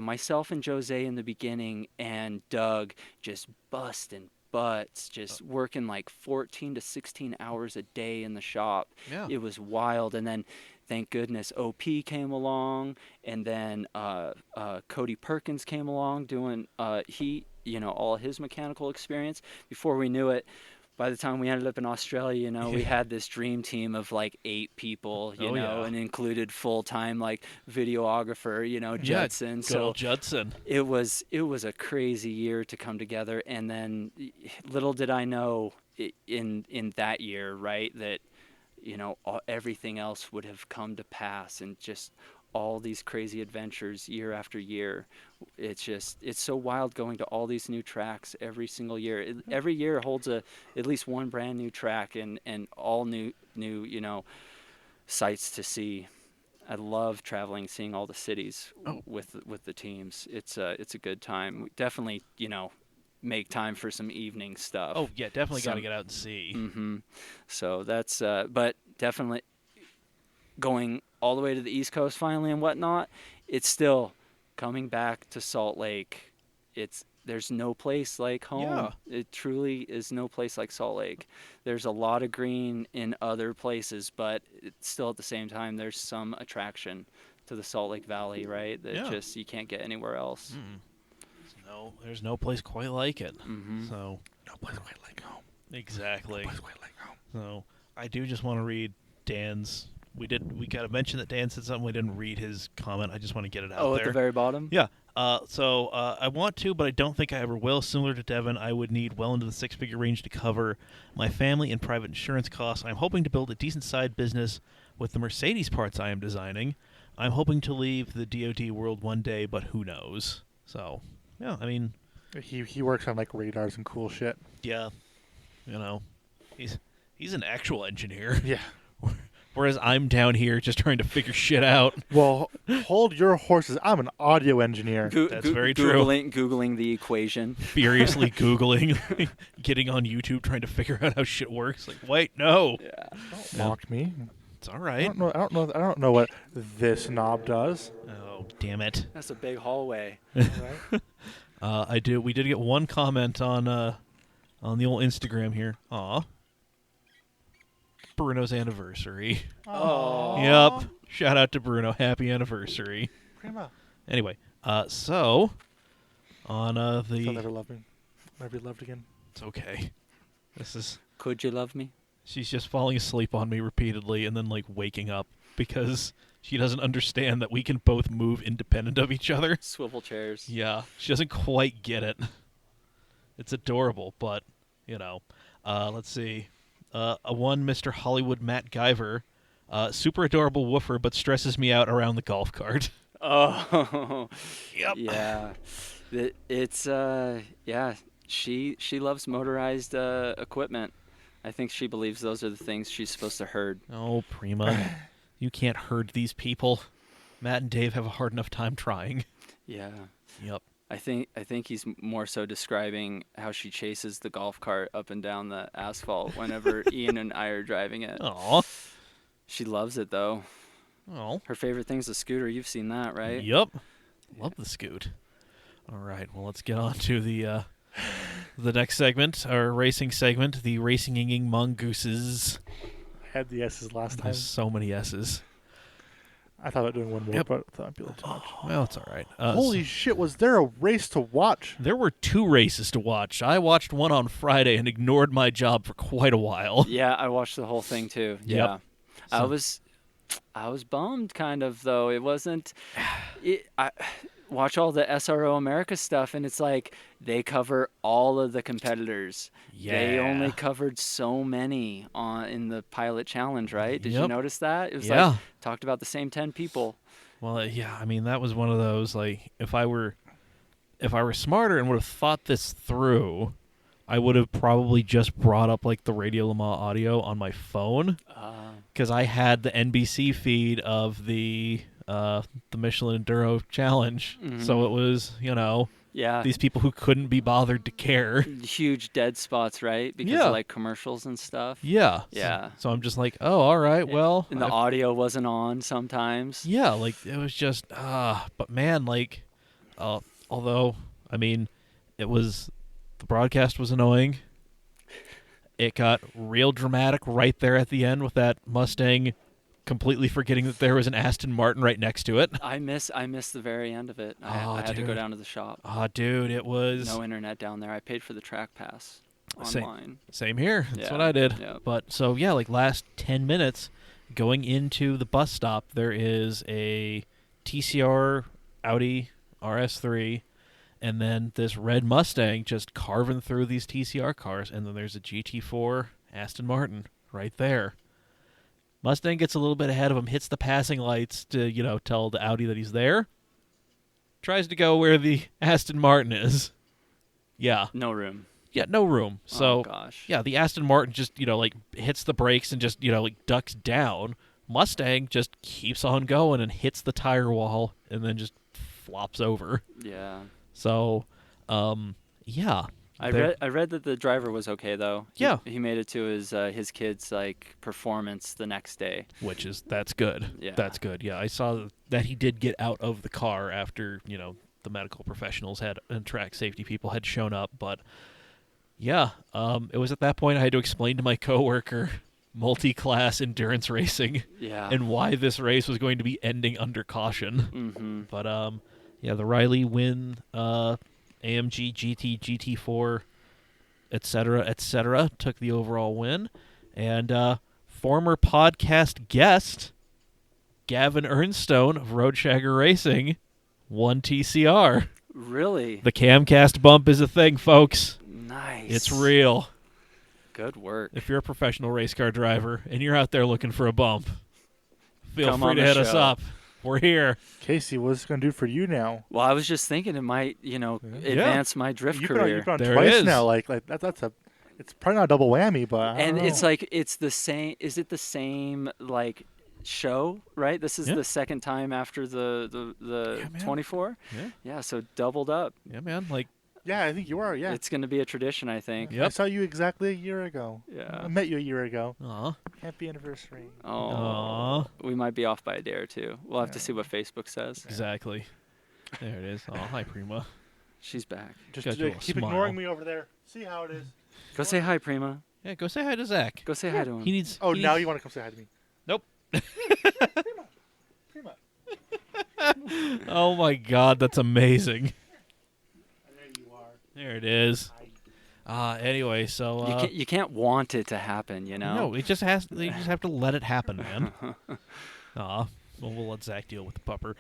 myself and Jose in the beginning, and Doug just busting butts, just working like 14 to 16 hours a day in the shop. Yeah. It was wild. And then thank goodness OP came along, and then Cody Perkins came along doing all his mechanical experience. Before we knew it, by the time we ended up in Australia, we had this dream team of like 8 people, and included full-time like videographer, Judson. Good old Judson. It was a crazy year to come together, and then little did I know in that year, right, that everything else would have come to pass, and just all these crazy adventures year after year. It's so wild going to all these new tracks every single year. Every year holds at least one brand new track and all new sights to see. I love traveling, seeing all the cities with the teams. It's a good time. We definitely make time for some evening stuff. Oh yeah, definitely got to get out and see. Mm-hmm. So that's but definitely going all the way to the East Coast finally and whatnot. It's still coming back to Salt Lake. There's no place like home. Yeah. It truly is no place like Salt Lake. There's a lot of green in other places, but it's still at the same time there's some attraction to the Salt Lake Valley, right? That just you can't get anywhere else. No, there's no place quite like it. Mm-hmm. So No place quite like home. exactly. No place quite like home. So I do just want to read Dan's. We got to mention that Dan said something. We didn't read his comment. I just want to get it out there. At the very bottom? Yeah. So I want to, but I don't think I ever will. Similar to Devin, I would need well into the 6-figure range to cover my family and private insurance costs. I'm hoping to build a decent side business with the Mercedes parts I am designing. I'm hoping to leave the DoD world one day, but who knows? So, yeah, I mean... He works on like radars and cool shit. Yeah. He's an actual engineer. Yeah. Whereas I'm down here just trying to figure shit out. Well, hold your horses. I'm an audio engineer. That's very true. Googling the equation. Furiously Googling, getting on YouTube, trying to figure out how shit works. Like, wait, no. Yeah. Don't mock me. It's all right. I don't know what this knob does. Oh, damn it. That's a big hallway. Right? We did get one comment on the old Instagram here. Aw. Bruno's anniversary. Oh. Yep. Shout out to Bruno. Happy anniversary. Prema. Anyway, so on She'll the never love me. Never be loved again. it's okay. This is Could you love me? she's just falling asleep on me repeatedly and then like waking up because she doesn't understand that we can both move independent of each other. Swivel chairs. Yeah, she doesn't quite get it. It's adorable, but let's see. A one Mr. Hollywood Matt Guyver, super adorable woofer, but stresses me out around the golf cart. Oh. Yep. Yeah. It's yeah. She loves motorized equipment. I think she believes those are the things she's supposed to herd. Oh, Prema, you can't herd these people. Matt and Dave have a hard enough time trying. Yeah. Yep. I think he's more so describing how she chases the golf cart up and down the asphalt whenever Ian and I are driving it. Aw. She loves it though. Oh. Her favorite thing's the scooter. You've seen that, right? Yep. Love the scoot. All right. Well, let's get on to the next segment, our racing segment, the Racing Mongooses. I had the S's last time. There's so many S's. I thought about doing one more, Yep. but I thought it'd be a little too much. Well, it's all right. Holy shit, was there a race to watch? There were 2 races to watch. I watched one on Friday and ignored my job for quite a while. Yeah, I watched the whole thing too. Yep. Yeah. So- I was bummed kind of though. It wasn't I watch all the SRO America stuff and it's like they cover all of the competitors. They only covered so many in the pilot challenge, right? Did you Yep. notice that? It was Yeah. like talked about the same 10 people. Well, yeah, I mean, that was one of those, like, if I were smarter and would have thought this through, I would have probably just brought up, like, the Radio Le Mans audio on my phone, because I had the NBC feed of the Michelin Enduro Challenge, so it was, Yeah. these people who couldn't be bothered to care. Huge dead spots, right? Because Yeah. of like commercials and stuff. Yeah. Yeah. So I'm just like, oh, all right, well. And the audio wasn't on sometimes. Yeah, like, it was just, but man, like, although, I mean, the broadcast was annoying. It got real dramatic right there at the end with that Mustang completely forgetting that there was an Aston Martin right next to it. I miss the very end of it. I had to go dude. down to the shop. Oh, dude, it was No internet down there. I paid for the track pass online. Same here. That's Yeah, what I did. yep. But so yeah, like last 10 minutes going into the bus stop, there is a TCR Audi RS3 and then this red Mustang just carving through these TCR cars, and then there's a GT4 Aston Martin right there. Mustang gets a little bit ahead of him, hits the passing lights to, tell the Audi that he's there. Tries to go where the Aston Martin is. Yeah. No room. Yeah, no room. So, oh gosh. yeah, the Aston Martin just, hits the brakes and just, ducks down. Mustang just keeps on going and hits the tire wall and then just flops over. Yeah. So, yeah. I read that the driver was okay though. Yeah. He made it to his kid's performance the next day. That's good. Yeah. That's good. Yeah, I saw that he did get out of the car after, the medical professionals and track safety people had shown up, but yeah, it was at that point I had to explain to my coworker multi-class endurance racing Yeah. and why this race was going to be ending under caution. Mm-hmm. But yeah, the Riley win AMG GT, GT4, etc., took the overall win. And former podcast guest Gavin Ernstone of Roadshagger Racing won TCR. Really? The Camcast bump is a thing, folks. Nice. It's real. Good work. If you're a professional race car driver and you're out there looking for a bump, feel Come free on to the hit us show. up. We're here. Casey, what's it going to do for you now? Well, I was just thinking it might, advance my drift You've career. been on There it twice is. now. Like that's it's probably not a double whammy, but I And don't it's know. like it's the same. Is it the same show? Right. This is Yeah. the second time after the Yeah, man. 24. Yeah. Yeah. So doubled up. Yeah, man. Yeah, I think you are. Yeah, It's going to be a tradition, I think. Yep. I saw you exactly a year ago. Yeah. I met you a year ago. Aw. Happy anniversary. Oh. Aw. We might be off by a day or two. We'll have to Yeah. see what Facebook says. Exactly. There it is. Oh, hi, Prema. She's back. Just Got your little keep smile. ignoring me over there. See how it is. Go say hi, Prima. Yeah, go say hi to Zach. Go say hi to him. He needs. Oh, he now needs- you want to come say hi to me? Nope. Prima. Oh my God, that's amazing. There you are. There it is. Anyway, so You can't want it to happen, you know? no, it just has. You just have to let it happen, man. Well, we'll let Zach deal with the pupper.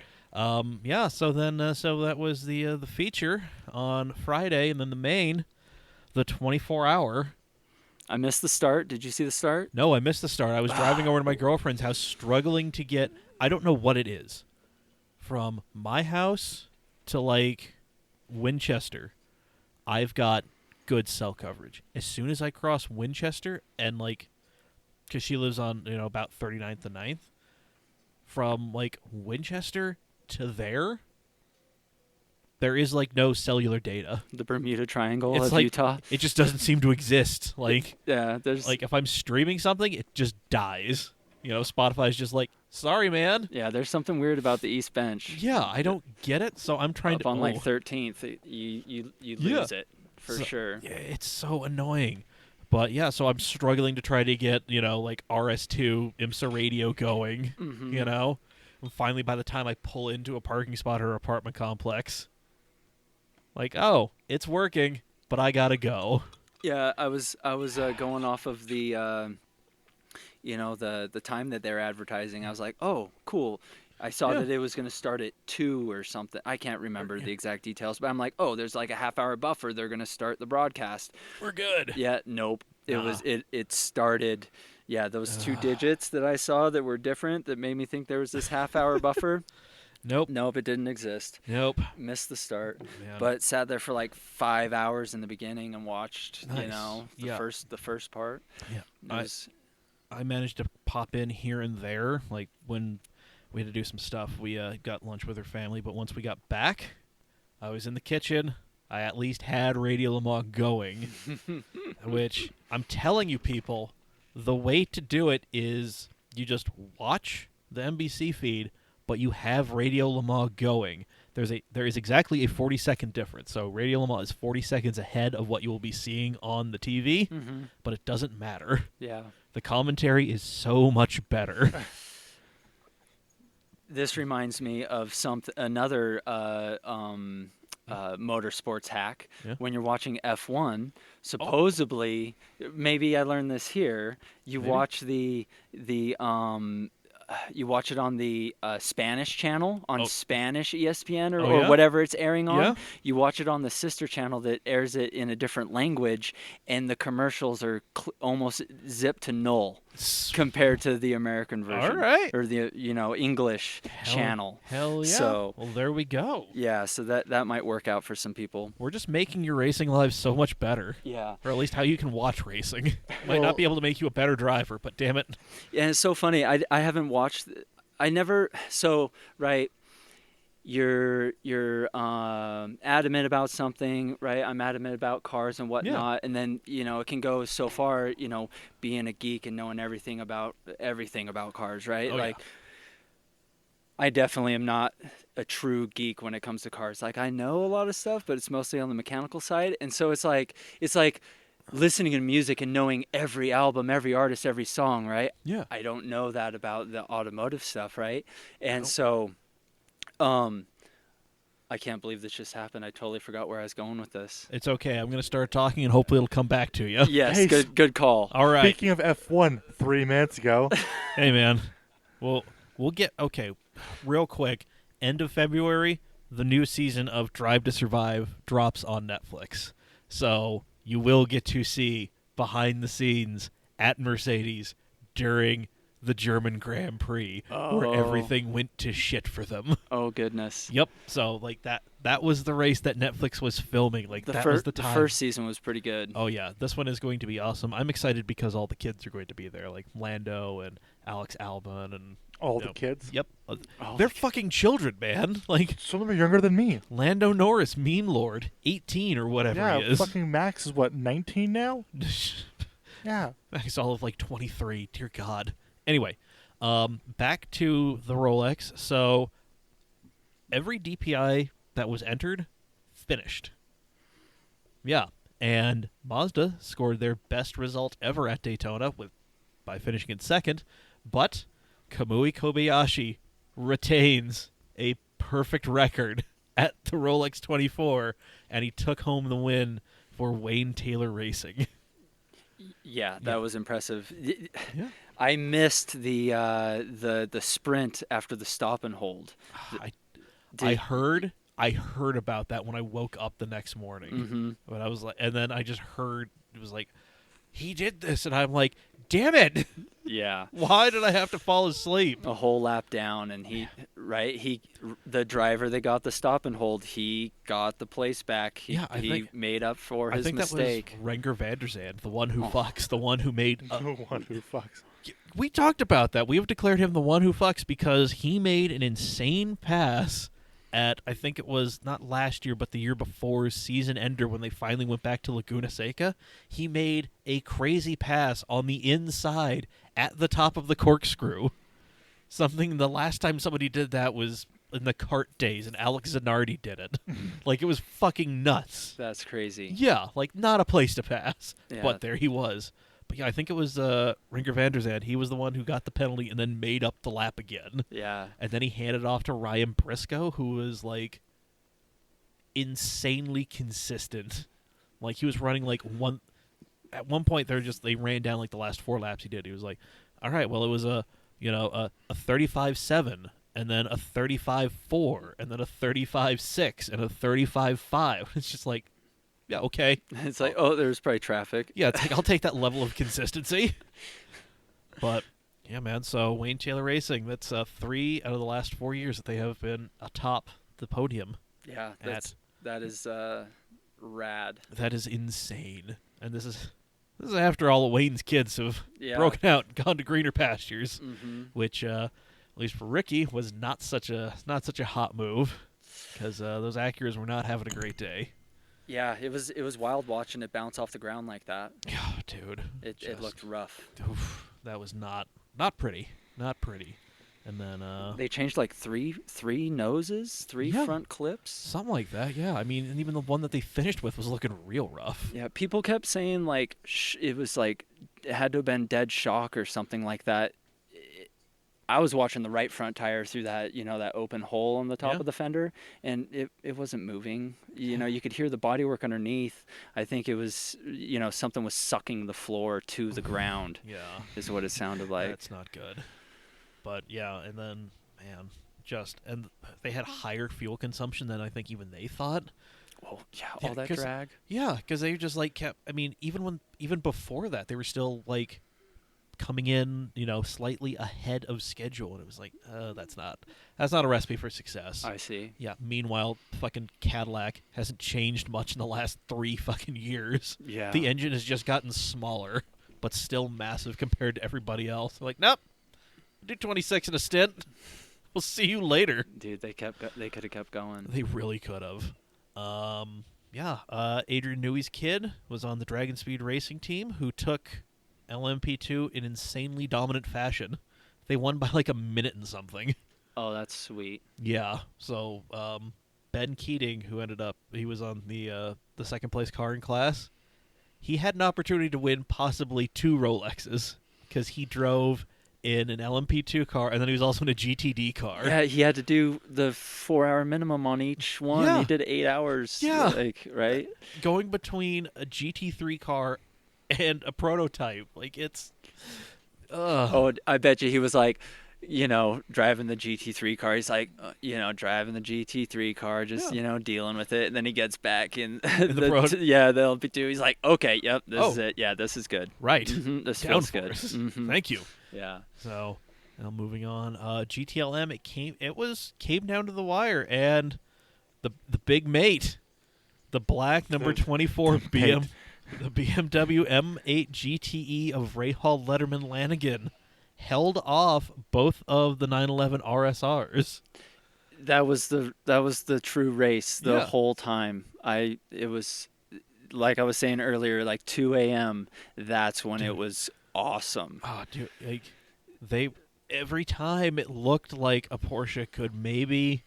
Yeah. So then, so that was the feature on Friday, and then the main, the 24-hour. I missed the start. Did you see the start? No, I missed the start. I was driving over to my girlfriend's house, struggling to get. I don't know what it is. From my house to Winchester, I've got good cell coverage. As soon as I cross Winchester and because she lives on about 39th and 9th, from Winchester to there is no cellular data. The Bermuda Triangle It's of like Utah. it just doesn't seem to exist. Yeah, there's If I'm streaming something, it just dies. Spotify's just sorry, man. yeah, there's something weird about the East Bench. Yeah, I don't get it, so I'm trying Up to. on 13th, you Yeah. lose it for So- sure. Yeah, it's so annoying. But yeah, so I'm struggling to try to get, RS2 IMSA radio going, Mhm. And finally, by the time I pull into a parking spot or apartment complex, oh, it's working, but I gotta go. Yeah, I was going off of the the time that they're advertising. I was like, oh, cool. I saw Yeah. that it was going to start at 2 or something. I can't remember the exact details, but I'm like, oh, there's a half-hour buffer. They're going to start the broadcast. We're good. Yeah, nope. It Nah. was it started. Yeah, those two digits that I saw that were different that made me think there was this half-hour buffer. Nope. Nope, it didn't exist. Nope. Missed the start. Man. But sat there for 5 hours in the beginning and watched, Nice. the Yeah. first part. Yeah. It was, I managed to pop in here and there, when we had to do some stuff. We got lunch with her family, but once we got back, I was in the kitchen. I at least had Radio Lamont going, which I'm telling you, people, the way to do it is you just watch the NBC feed, but you have Radio Lamont going. There is exactly a 40-second difference. So Radio Lamont is 40 seconds ahead of what you will be seeing on the TV, but it doesn't matter. yeah. The commentary is so much better. This reminds me of another motorsports hack. Yeah. When you're watching F1, supposedly, maybe I learned this here. You Maybe. watch you watch it on the Spanish channel on Spanish ESPN or, Oh, or yeah? whatever it's airing on. Yeah. You watch it on the sister channel that airs it in a different language, and the commercials are almost zipped to null compared to the American version. All right. Or the English channel. Hell yeah. So well, there we go. yeah, so that might work out for some people. We're just making your racing lives so much better. Yeah. Or at least how you can watch racing. Might Well- not be able to make you a better driver, but damn it. And it's so funny. I haven't watched. I never. So right, you're adamant about something, right? I'm adamant about cars and whatnot, and then it can go so far. Being a geek and knowing everything about cars, right? Oh, like, I definitely am not a true geek when it comes to cars. Like, I know a lot of stuff, but it's mostly on the mechanical side, and so it's like listening to music and knowing every album, every artist, every song, right? Yeah. I don't know that about the automotive stuff, right? And so, I can't believe this just happened. I totally forgot where I was going with this. It's okay. I'm going to start talking and hopefully it'll come back to you. Yes, Hey, good call. All right. Speaking of F1, 3 minutes ago. Hey, man. We'll get, okay, real quick. End of February, the new season of Drive to Survive drops on Netflix. So you will get to see behind the scenes at Mercedes during the German Grand Prix where everything went to shit for them. Oh, goodness. Yep. So, like, that was the race that Netflix was filming. Like, that was the time. The first season was pretty good. Oh, yeah. This one is going to be awesome. I'm excited because all the kids are going to be there, like Lando and Alex Albon and... All the kids. Yep. They're fucking children, man. Like, Some of them are younger than me. Lando Norris, Meme Lord, 18 or whatever Yeah, he is. fucking Max is what, 19 now? Yeah. He's all of like 23. Dear God. Anyway, back to the Rolex. So, every DPI that was entered finished. Yeah, and Mazda scored their best result ever at Daytona by finishing in second, but Kamui Kobayashi retains a perfect record at the Rolex 24, and he took home the win for Wayne Taylor Racing. Yeah, that was impressive. Yeah. I missed the sprint after the stop and hold. I heard about that when I woke up the next morning. Mm-hmm. But I was like, and then I just heard it was like, he did this, and I'm like, damn it! Yeah. Why did I have to fall asleep? A whole lap down, and the driver that got the stop and hold, he got the place back. He think- made up for I his think mistake. that was Renger van der Zandt, the one who fucks, the one who made. The one who fucks. We talked about that. We have declared him the one who fucks because he made an insane pass at, I think it was not last year, but the year before, season ender, when they finally went back to Laguna Seca. He made a crazy pass on the inside at the top of the corkscrew. Something the last time somebody did that was in the kart days, and Alex Zanardi did it. Like, it was fucking nuts. That's crazy. Yeah, like, not a place to pass. Yeah. But there he was. But yeah, I think it was Renger van der Zandt. He was the one who got the penalty and then made up the lap again. Yeah. And then he handed off to Ryan Briscoe, who was, like, insanely consistent. Like, he was running, like, at one point, they ran down, like, the last 4 laps he did. He was like, all right, well, it was a 35.7, and then a 35.4, and then a 35.6, and a 35.5. It's just like, yeah, okay. It's like, oh, there's probably traffic. Yeah, it's like, I'll take that level of consistency. But, yeah, man, so Wayne Taylor Racing, that's 3 out of the last 4 years that they have been atop the podium. Yeah, that is rad. That is insane. And this is after all of Wayne's kids have Yeah. broken out and gone to greener pastures, Mm-hmm. which, at least for Ricky, was not such a hot move, because those Acuras were not having a great day. Yeah, it was wild watching it bounce off the ground like that. Oh, dude. It looked rough. Oof, that was not pretty. Not pretty. And then They changed like three noses, three Yeah. front clips. something like that, yeah. I mean, and even the one that they finished with was looking real rough. Yeah, people kept saying like it was like it had to have been dead shock or something like that. I was watching the right front tire through that, that open hole on the top Yeah. of the fender, and it wasn't moving. You could hear the bodywork underneath. I think it was, something was sucking the floor to the ground, Yeah. is what it sounded like. That's not good. But yeah, and then man, and they had higher fuel consumption than I think even they thought. Well, yeah, Yeah, all that 'cause- drag. Yeah, because they just like kept. I mean, even before that, they were still like coming in, slightly ahead of schedule, and it was like, that's not a recipe for success. I see. Yeah. Meanwhile, fucking Cadillac hasn't changed much in the last 3 fucking years. Yeah. The engine has just gotten smaller, but still massive compared to everybody else. They're like, nope, do 26 in a stint. We'll see you later. Dude, they could have kept going. They really could have. Adrian Newey's kid was on the Dragon Speed Racing team, who took LMP2 in insanely dominant fashion. They won by like a minute and something. Oh, that's sweet. Yeah. So Ben Keating, he was on the second place car in class. He had an opportunity to win possibly 2 Rolexes because he drove in an LMP2 car, and then he was also in a GTD car. Yeah, he had to do the 4-hour minimum on each one. Yeah. He did 8 hours. Yeah. Right? Going between a GT3 car and a prototype, like it's. Oh, I bet you he was like, driving the GT3 car. He's like, driving the GT3 car, just, dealing with it. And then he gets back in the LMP2. He's like, okay, yep, this is it. Yeah, this is good. Right. This feels good. Downforce. Thank you. Yeah. So, now moving on. GTLM, it came down to the wire, and the big mate, the black number 24 the BMW M8 GTE of Rahal Letterman Lanigan held off both of the 911 RSRs. That was the true race the Yeah. whole time. It was like I was saying earlier, like 2 a.m. That's when it was awesome. Oh, dude, like every time it looked like a Porsche could maybe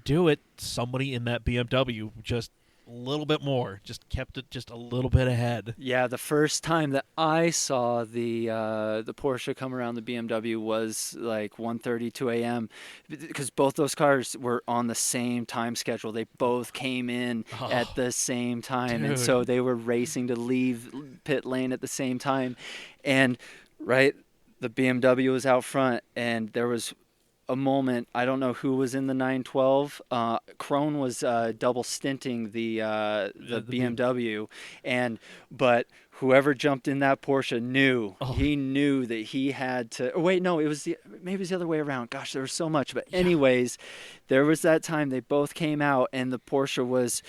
do it, somebody in that BMW just a little bit more, just kept it just a little bit ahead. Yeah, the first time that I saw the Porsche come around the BMW was like 1:30, 2 a.m. because both those cars were on the same time schedule. They both came in at the same time, and dude. so they were racing to leave pit lane at the same time. And right, the BMW was out front, and there was a moment, I don't know who was in the 912. Krone was double stinting the BMW, but whoever jumped in that Porsche knew. He knew that he had to. Oh, wait, no, maybe it was the other way around. Gosh, there was so much. But anyways, there was that time they both came out, and the Porsche was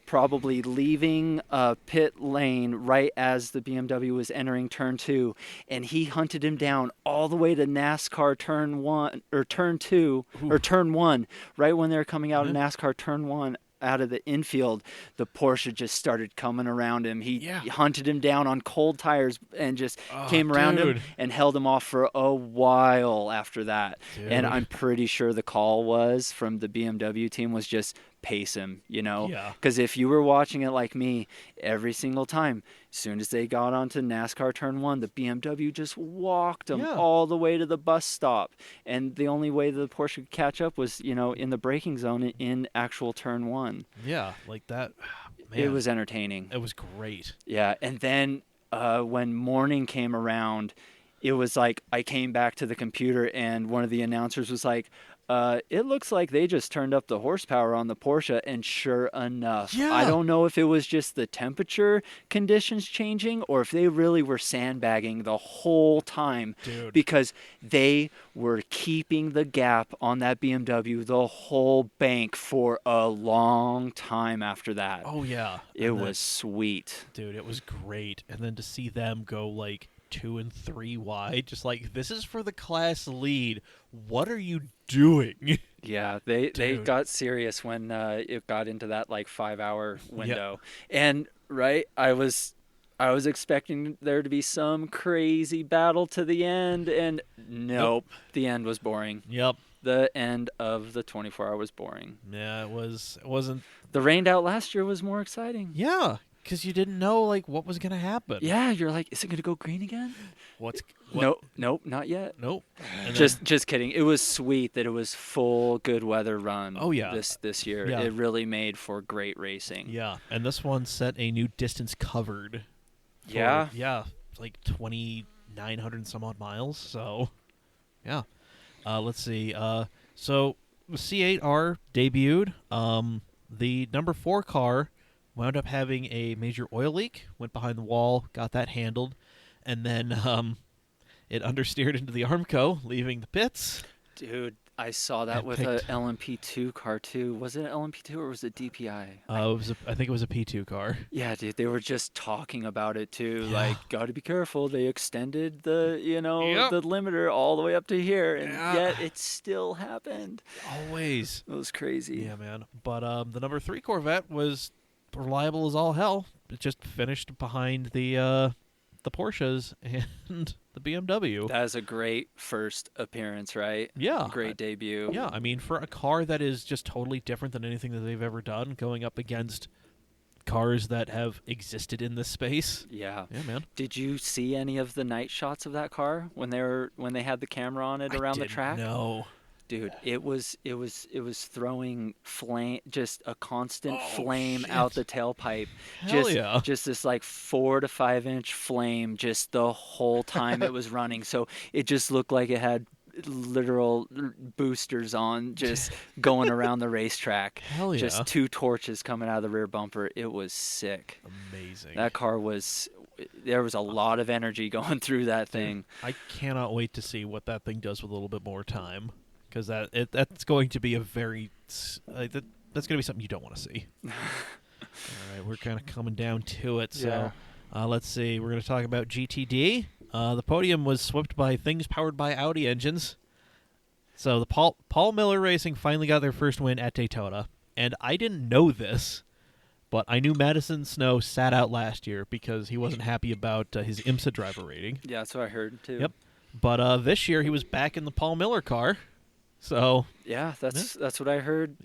probably leaving pit lane right as the BMW was entering turn 2, and he hunted him down all the way to NASCAR turn 1 or turn 2 or turn 1, right when they were coming out of NASCAR turn 1. Out of the infield, the Porsche just started coming around him. He hunted him down on cold tires and just came around him and held him off for a while after that. Dude. And I'm pretty sure the call was from the BMW team was just pace him, Yeah. Because if you were watching it like me, every single time, as soon as they got onto NASCAR turn 1, the BMW just walked them all the way to the bus stop. And the only way the Porsche could catch up was, in the braking zone in actual turn 1. Yeah, like that. Man, It was entertaining. It was great. Yeah, and then when morning came around, it was like I came back to the computer and one of the announcers was like, it looks like they just turned up the horsepower on the Porsche, and sure enough, I don't know if it was just the temperature conditions changing or if they really were sandbagging the whole time, Dude. because they were keeping the gap on that BMW the whole bank for a long time after that. Oh yeah, It was sweet. dude. It was great, and then to see them go like 2 and 3 wide, just like this is for the class lead. What are you doing? Yeah, they Dude. got serious when it got into that like 5-hour window. And right, I was expecting there to be some crazy battle to the end, and nope, the end was boring. Yep. The end of the 24-hour was boring. Yeah, it wasn't. The rained out last year was more exciting. Yeah, because you didn't know like what was gonna happen. Yeah, you're like, is it gonna go green again? What? Nope, not yet. Nope. And Just kidding. It was sweet that it was full good weather run. Oh, yeah. This year, Yeah. it really made for great racing. yeah, and this one set a new distance covered. For, Yeah. Yeah, like 2,900 some odd miles. So, yeah. Let's see. So the C8R debuted. The number 4 car wound up having a major oil leak. Went behind the wall, got that handled, and then it understeered into the Armco, leaving the pits. Dude, I saw that And with a picked- LMP2 car too. Was it an LMP2 or was it DPI? I think it was a P2 car. Yeah, dude, they were just talking about it too. Yeah. Like, gotta be careful. They extended the, Yep. the limiter all the way up to here, and Yeah. yet it still happened. Always. It was crazy. Yeah, man. But the number 3 Corvette was reliable as all hell. It just finished behind the Porsches and the BMW. That is a great first appearance, right? Yeah. Great debut. Yeah, I mean, for a car that is just totally different than anything that they've ever done, going up against cars that have existed in this space. Yeah. Yeah, man. Did you see any of the night shots of that car when they had the camera on it around the track? No. Dude, it was throwing flame, just a constant flame shit. out the tailpipe. Hell just, yeah. just this like 4 to 5 inch flame just the whole time it was running. So it just looked like it had literal boosters on, just going around the racetrack. Hell yeah. Just 2 torches coming out of the rear bumper. It was sick. Amazing. That car there was a lot of energy going through that thing. I cannot wait to see what that thing does with a little bit more time, because that's going to be a very that's going to be something you don't want to see. All right, we're kind of coming down to it. So let's see. We're going to talk about GTD. The podium was swept by things powered by Audi engines. So the Paul Miller Racing finally got their first win at Daytona, and I didn't know this, but I knew Madison Snow sat out last year because he wasn't happy about his IMSA driver rating. Yeah, that's what I heard too. Yep. But this year he was back in the Paul Miller car. So Yeah, that's what I heard.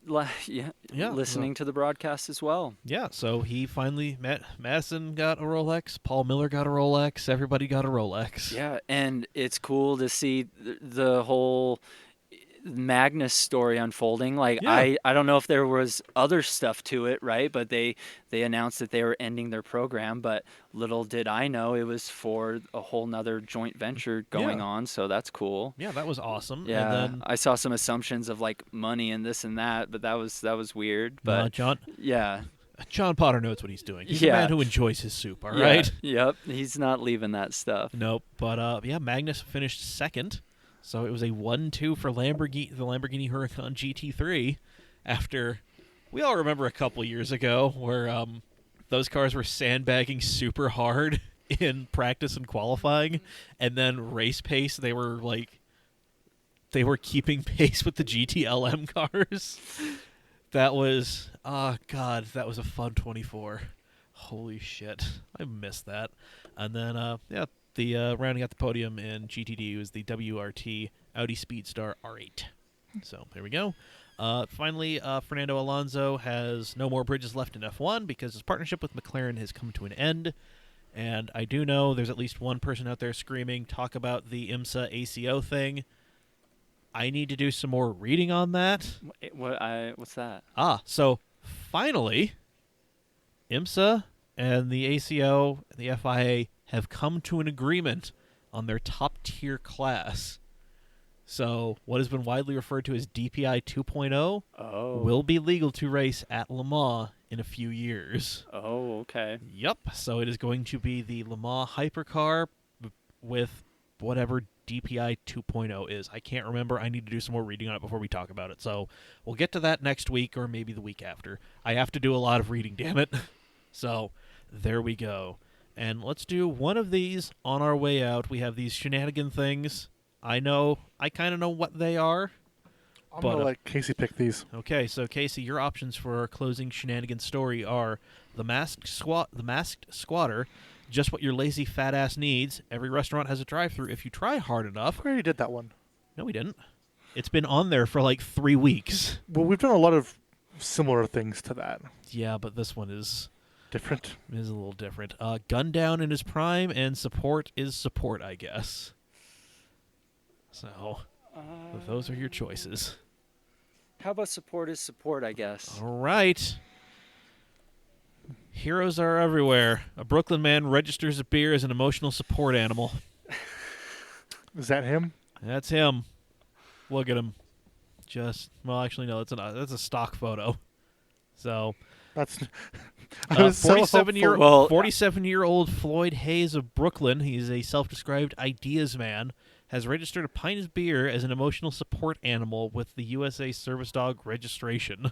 Yeah, Listening to the broadcast as well. yeah, so he finally Madison got a Rolex, Paul Miller got a Rolex, everybody got a Rolex. Yeah, and it's cool to see the whole Magnus story unfolding. Like Yeah. I don't know if there was other stuff to it, right? But they announced that they were ending their program, but little did I know it was for a whole nother joint venture going Yeah. on, so that's cool. Yeah, that was awesome. Yeah, And then I saw some assumptions of like money and this and that, but that was weird. But John Potter knows what he's doing. He's a Yeah. man who enjoys his soup, all yeah, right? Yep, he's not leaving that stuff. Nope. But yeah, Magnus finished second. So it was a 1-2 for the Lamborghini Huracan GT3 after we all remember a couple years ago where those cars were sandbagging super hard in practice and qualifying, and then race pace they were keeping pace with the GTLM cars. That was that was a fun 24. Holy shit. I missed that. And then the rounding out the podium in GTD was the WRT Audi Speedstar R8. So there we go. Finally, Fernando Alonso has no more bridges left in F1 because his partnership with McLaren has come to an end. And I do know there's at least one person out there screaming, talk about the IMSA ACO thing. I need to do some more reading on that. What's that? So finally, IMSA and the ACO and the FIA have come to an agreement on their top-tier class. So what has been widely referred to as DPI 2.0 will be legal to race at Le Mans in a few years. Oh, okay. Yep. So it is going to be the Le Mans hypercar with whatever DPI 2.0 is. I can't remember. I need to do some more reading on it before we talk about it. So we'll get to that next week or maybe the week after. I have to do a lot of reading, damn it. So there we go. And let's do one of these on our way out. We have these shenanigan things. I kind of know what they are. I'm going to let Casey pick these. Okay, so Casey, your options for our closing shenanigan story are the masked squatter, just what your lazy fat ass needs. Every restaurant has a drive-thru if you try hard enough. We already did that one. No, we didn't. It's been on there for like 3 weeks. Well, we've done a lot of similar things to that. Yeah, but this one is different. It is a little different. Gun down in his prime, and support is support, I guess. So, those are your choices. How about support is support, I guess? All right. Heroes are everywhere. A Brooklyn man registers a beer as an emotional support animal. Is that him? That's him. Look at him. Actually, no, that's a stock photo. So, That's. I was so hopeful. 47-year-old Floyd Hayes of Brooklyn, he's a self-described ideas man, has registered a pint of beer as an emotional support animal with the USA Service Dog registration.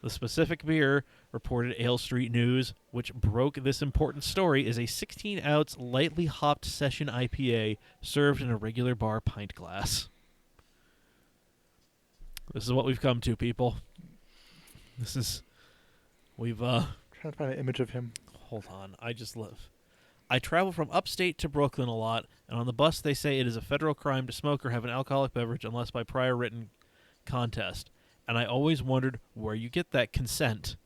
The specific beer, reported Ale Street News, which broke this important story, is a 16-ounce lightly hopped session IPA served in a regular bar pint glass. This is what we've come to, people. We've Trying to find an image of him. Hold on. I travel from upstate to Brooklyn a lot, and on the bus they say it is a federal crime to smoke or have an alcoholic beverage unless by prior written contest. And I always wondered where you get that consent.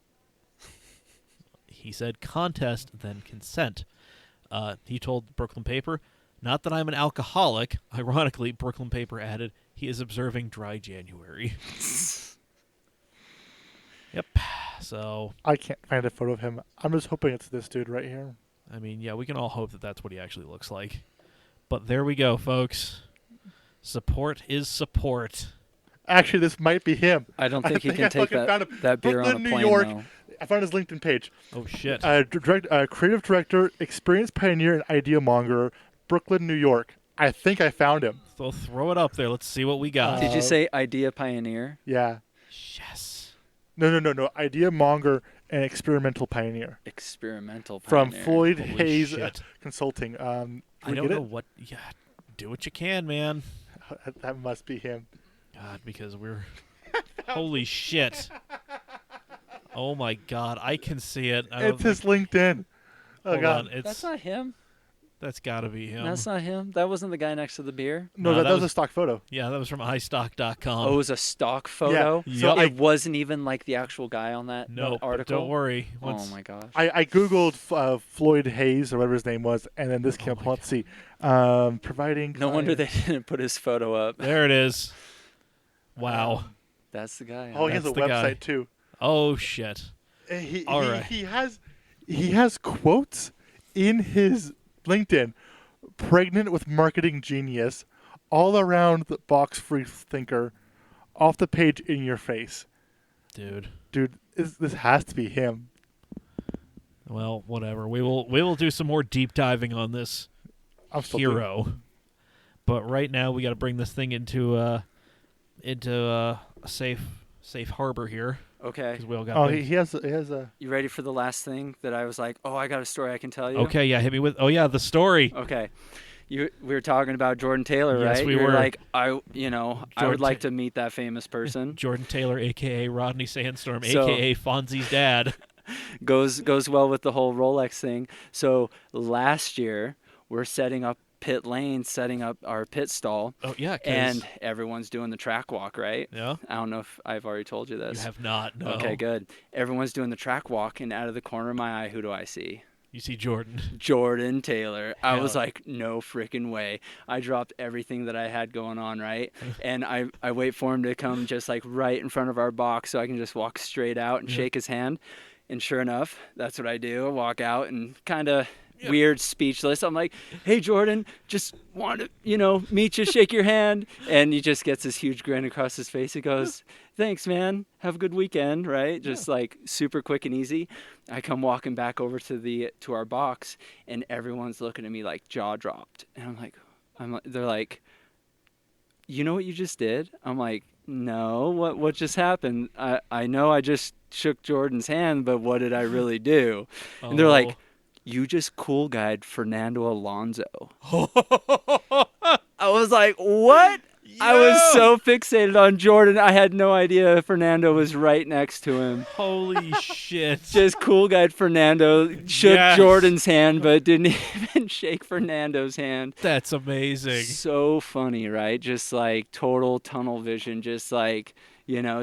He said contest, then consent. He told the Brooklyn paper, not that I'm an alcoholic. Ironically, Brooklyn paper added, he is observing dry January. Yep. So I can't find a photo of him. I'm just hoping it's this dude right here. I mean, yeah, we can all hope that that's what he actually looks like. But there we go, folks. Support is support. Actually, this might be him. I don't think he I can take found him. that beer Brooklyn, on a New plane, York. though. I found his LinkedIn page. Oh, shit. Creative director, experienced pioneer, and idea monger, Brooklyn, New York. I think I found him. So throw it up there. Let's see what we got. Did you say idea pioneer? Yeah. Yes. No. Idea monger and experimental pioneer. Experimental From pioneer. Floyd Holy Hayes shit. Consulting. I don't know what. Yeah, do what you can, man. That must be him. God, because we're. Holy shit. Oh my God, I can see it. It's his LinkedIn. Oh, Hold God. on. That's not him. That's got to be him. That's not him. That wasn't the guy next to the beer. No, No, that was a stock photo. Yeah, that was from iStock.com. Oh, it was a stock photo? Yeah. So Yep. it wasn't even like the actual guy on that No, but article? don't worry. Oh, my gosh. I Googled Floyd Hayes or whatever his name was, and then this came up. my Let's see. Providing. No wonder they didn't put his photo up. There it is. Wow. That's the guy. Oh, he has a That's the guy. website too. Oh shit. All right. He has quotes in his LinkedIn. Pregnant with marketing genius, all around the box free thinker, off the page in your face. Dude, this has to be him. well, whatever. We will do some more deep diving on this I'm still hero. But right now we got to bring this thing into a safe harbor here. Okay. 'Cause we all got Oh, things. he has a. You ready for the last thing that I was like, oh, I got a story I can tell you? Okay, yeah, hit me with. Oh yeah, the story. Okay. We were talking about Jordan Taylor, Yes, right? we You were were. like, I would like Ta- to meet that famous person. Jordan Taylor, aka Rodney Sandstorm, So- aka Fonzie's dad. goes well with the whole Rolex thing. So last year, we're setting up pit lane, setting up our pit stall, Oh yeah, 'cause- and everyone's doing the track walk, right? yeah, I don't know if I've already told you you this. have not. No. Okay, good. Everyone's doing the track walk, and out of the corner of my eye, who do I see? You see Jordan. Jordan Taylor. I was Hell. like, no freaking way. I dropped everything that I had going on, right? And I wait for him to come just like right in front of our box so I can just walk straight out and shake his hand. And sure enough, that's what I do. I walk out and kind of weird, speechless. I'm like, hey, Jordan, just want to, meet you, shake your hand. And he just gets this huge grin across his face. He goes, thanks, man. Have a good weekend, right? Just like super quick and easy. I come walking back over to our box, and everyone's looking at me like jaw dropped. And I'm like, they're like, you know what you just did? I'm like, no, what just happened? I know I just shook Jordan's hand, but what did I really do? And they're like, you just cool guyed Fernando Alonso. I was like, what? I was so fixated on Jordan, I had no idea Fernando was right next to him. Holy shit. Just cool guyed Fernando, shook Yes. Jordan's hand, but didn't even shake Fernando's hand. That's amazing. So funny, right? Just like total tunnel vision, just like,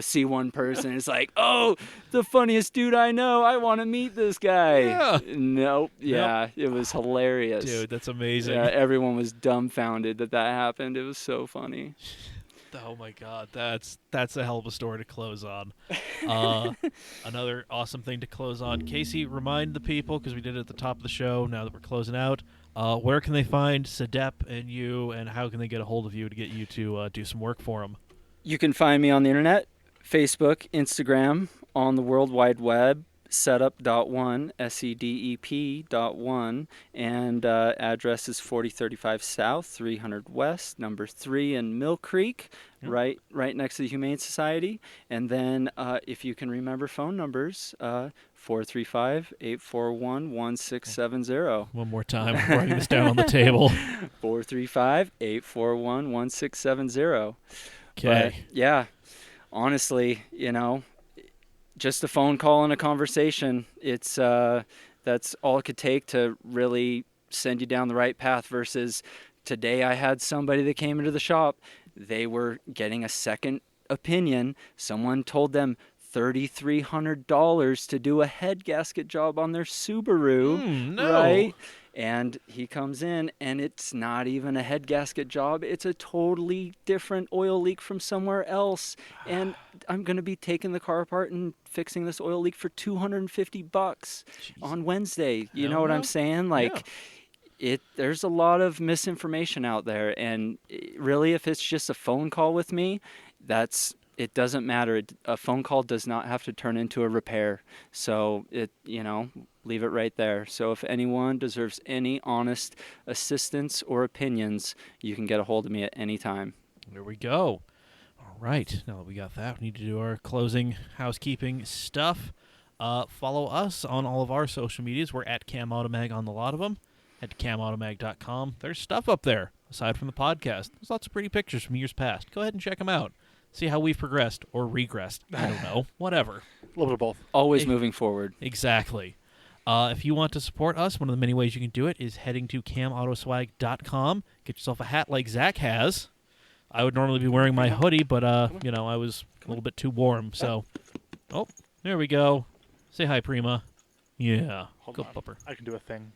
see one person. It's like, oh, the funniest dude I know. I want to meet this guy. Yeah. Nope. Yeah, it was hilarious. Dude, that's amazing. Yeah, everyone was dumbfounded that happened. It was so funny. Oh my God, that's a hell of a story to close on. Another awesome thing to close on. Casey, remind the people, because we did it at the top of the show. Now that we're closing out, where can they find Sedep and you, and how can they get a hold of you to get you to do some work for them? You can find me on the internet, Facebook, Instagram, on the World Wide Web, Sedep.1, SEDEP.1, and address is 4035 South, 300 West, number 3 in Mill Creek, right next to the Humane Society. And then if you can remember phone numbers, 435-841-1670. One more time, I'm writing this down on the table. 435-841-1670. Okay. But, yeah, honestly, just a phone call and a conversation. It's that's all it could take to really send you down the right path. Versus today, I had somebody that came into the shop. They were getting a second opinion. Someone told them $3,300 to do a head gasket job on their Subaru, No. right? And he comes in, and it's not even a head gasket job. It's a totally different oil leak from somewhere else. And I'm going to be taking the car apart and fixing this oil leak for $250 on Wednesday. You know what I'm saying? Like, there's a lot of misinformation out there. And really, if it's just a phone call with me, it doesn't matter. A phone call does not have to turn into a repair. So leave it right there. So if anyone deserves any honest assistance or opinions, you can get a hold of me at any time. There we go. All right. Now that we got that, we need to do our closing housekeeping stuff. Follow us on all of our social medias. We're at CamAutomag on a lot of them. Head to camautomag.com. There's stuff up there, aside from the podcast. There's lots of pretty pictures from years past. Go ahead and check them out. See how we've progressed or regressed. I don't know. Whatever. A little bit of both. Always moving forward. Exactly. If you want to support us, one of the many ways you can do it is heading to CamAutoswag.com. Get yourself a hat like Zach has. I would normally be wearing my hoodie, but I was a little bit too warm. So, there we go. Say hi, Prema. Yeah. Hold Go on. pupper. I can do a thing.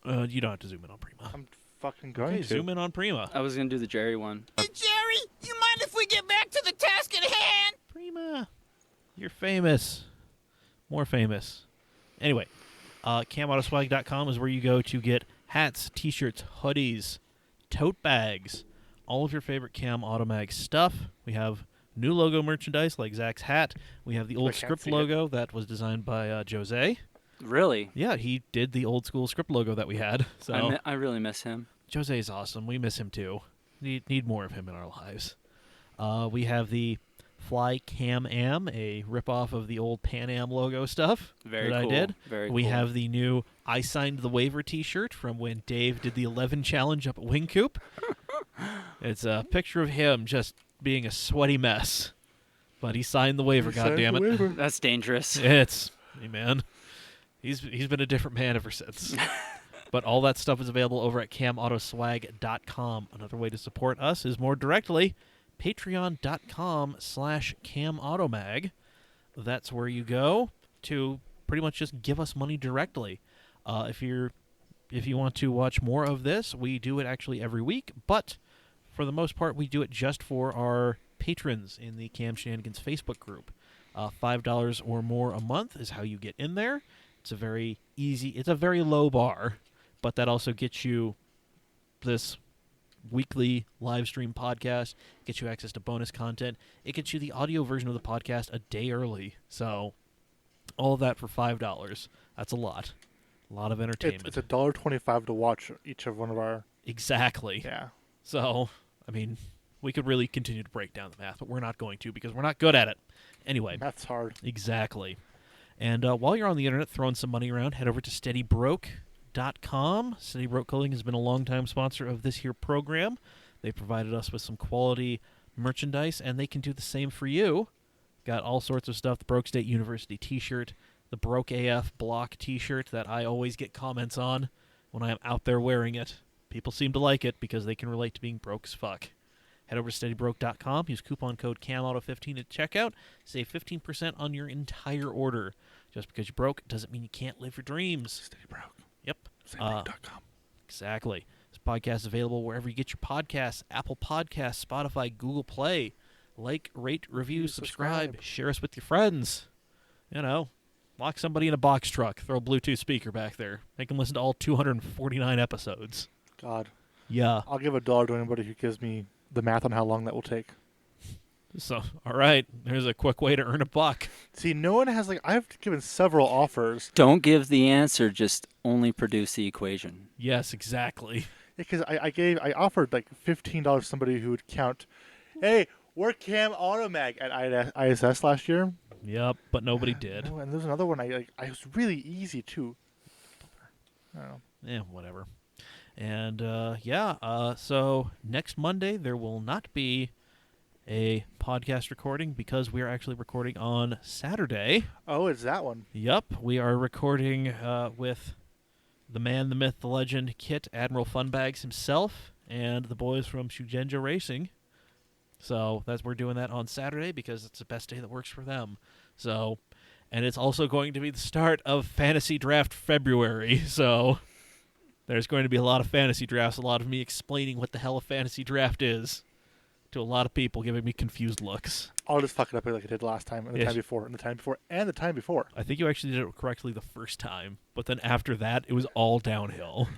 You don't have to zoom in on Prema. I'm fucking going Okay, to. zoom in on Prema. I was going to do the Jerry one. Jerry, you mind if we get back to the task at hand? Prema. You're famous. More famous. Anyway, CamAutoswag.com is where you go to get hats, t-shirts, hoodies, tote bags, all of your favorite Cam Automag stuff. We have new logo merchandise like Zach's hat. We have the old can't script see it. logo that was designed by Jose. Really? Yeah, he did the old school script logo that we had. So I really miss him. Jose's awesome. We miss him too. Need more of him in our lives. We have the Fly Cam Am, a ripoff of the old Pan Am logo stuff Very that cool. I did. Very We cool. have the new I Signed the Waiver t-shirt from when Dave did the 11 challenge up at Wing Coop. It's a picture of him just being a sweaty mess. But he signed the waiver, goddammit. That's dangerous. Hey, man. He's been a different man ever since. But all that stuff is available over at CamAutoswag.com. Another way to support us is more directly patreon.com/CamAutomag. That's where you go to pretty much just give us money directly. If you want to watch more of this, we do it actually every week, but for the most part, we do it just for our patrons in the Cam Shenanigans Facebook group. $5 or more a month is how you get in there. It's a very low bar, but that also gets you this weekly live stream podcast, gets you access to bonus content. It gets you the audio version of the podcast a day early. So all of that for $5. That's a lot. A lot of entertainment. It's $1.25 to watch each of one of our. Exactly. Yeah. So, I mean, we could really continue to break down the math, but we're not going to because we're not good at it. Anyway. That's hard. Exactly. And while you're on the internet throwing some money around, head over to SteadyBroke.com. Steady Broke Clothing has been a longtime sponsor of this here program. They provided us with some quality merchandise, and they can do the same for you. Got all sorts of stuff. The Broke State University t-shirt, the Broke AF block t-shirt that I always get comments on when I am out there wearing it. People seem to like it because they can relate to being broke as fuck. Head over to SteadyBroke.com. Use coupon code CAMAuto15 at checkout. Save 15% on your entire order. Just because you're broke doesn't mean you can't live your dreams. Steady broke. Yep. SteadyBroke.com. Exactly. This podcast is available wherever you get your podcasts. Apple Podcasts, Spotify, Google Play. Like, rate, review, subscribe. Share us with your friends. You know, lock somebody in a box truck. Throw a Bluetooth speaker back there. Make them listen to all 249 episodes. God. Yeah. I'll give $1 to anybody who gives me the math on how long that will take. So, all right. There's a quick way to earn $1. See, no one has, I've given several offers. Don't give the answer, just only produce the equation. Yes, exactly. Because I offered $15 to somebody who would count, hey, we're Cam Automag at ISS last year. Yep, but nobody did. Oh, and there's another one I was really easy too. I don't know. Yeah, whatever. And so next Monday there will not be a podcast recording because we are actually recording on Saturday. Oh, it's that one. Yep, we are recording with the man, the myth, the legend, Kit Admiral Funbags himself, and the boys from Shugenja Racing. So we're doing that on Saturday because it's the best day that works for them. So, and it's also going to be the start of Fantasy Draft February. So there's going to be a lot of fantasy drafts, a lot of me explaining what the hell a fantasy draft is to a lot of people, giving me confused looks. I'll just fuck it up like I did last time, and the time before, and the time before, and the time before. I think you actually did it correctly the first time, but then after that, it was all downhill.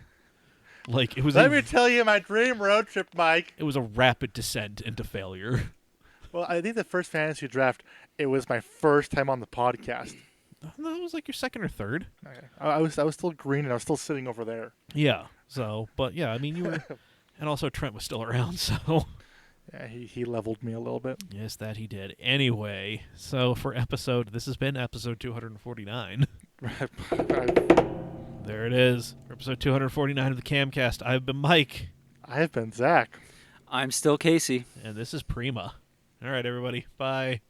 It was. Let me tell you my dream road trip, Mike. It was a rapid descent into failure. Well, I think the first fantasy draft, it was my first time on the podcast. No, it was like your second or third. Okay. I was still green, and I was still sitting over there. Yeah. So, but yeah, I mean, you were, and also Trent was still around, so. Yeah, he leveled me a little bit. Yes, that he did. Anyway, so this has been episode 249. There it is. For episode 249 of the Camcast. I've been Mike. I have been Zach. I'm still Casey. And this is Prema. All right, everybody. Bye.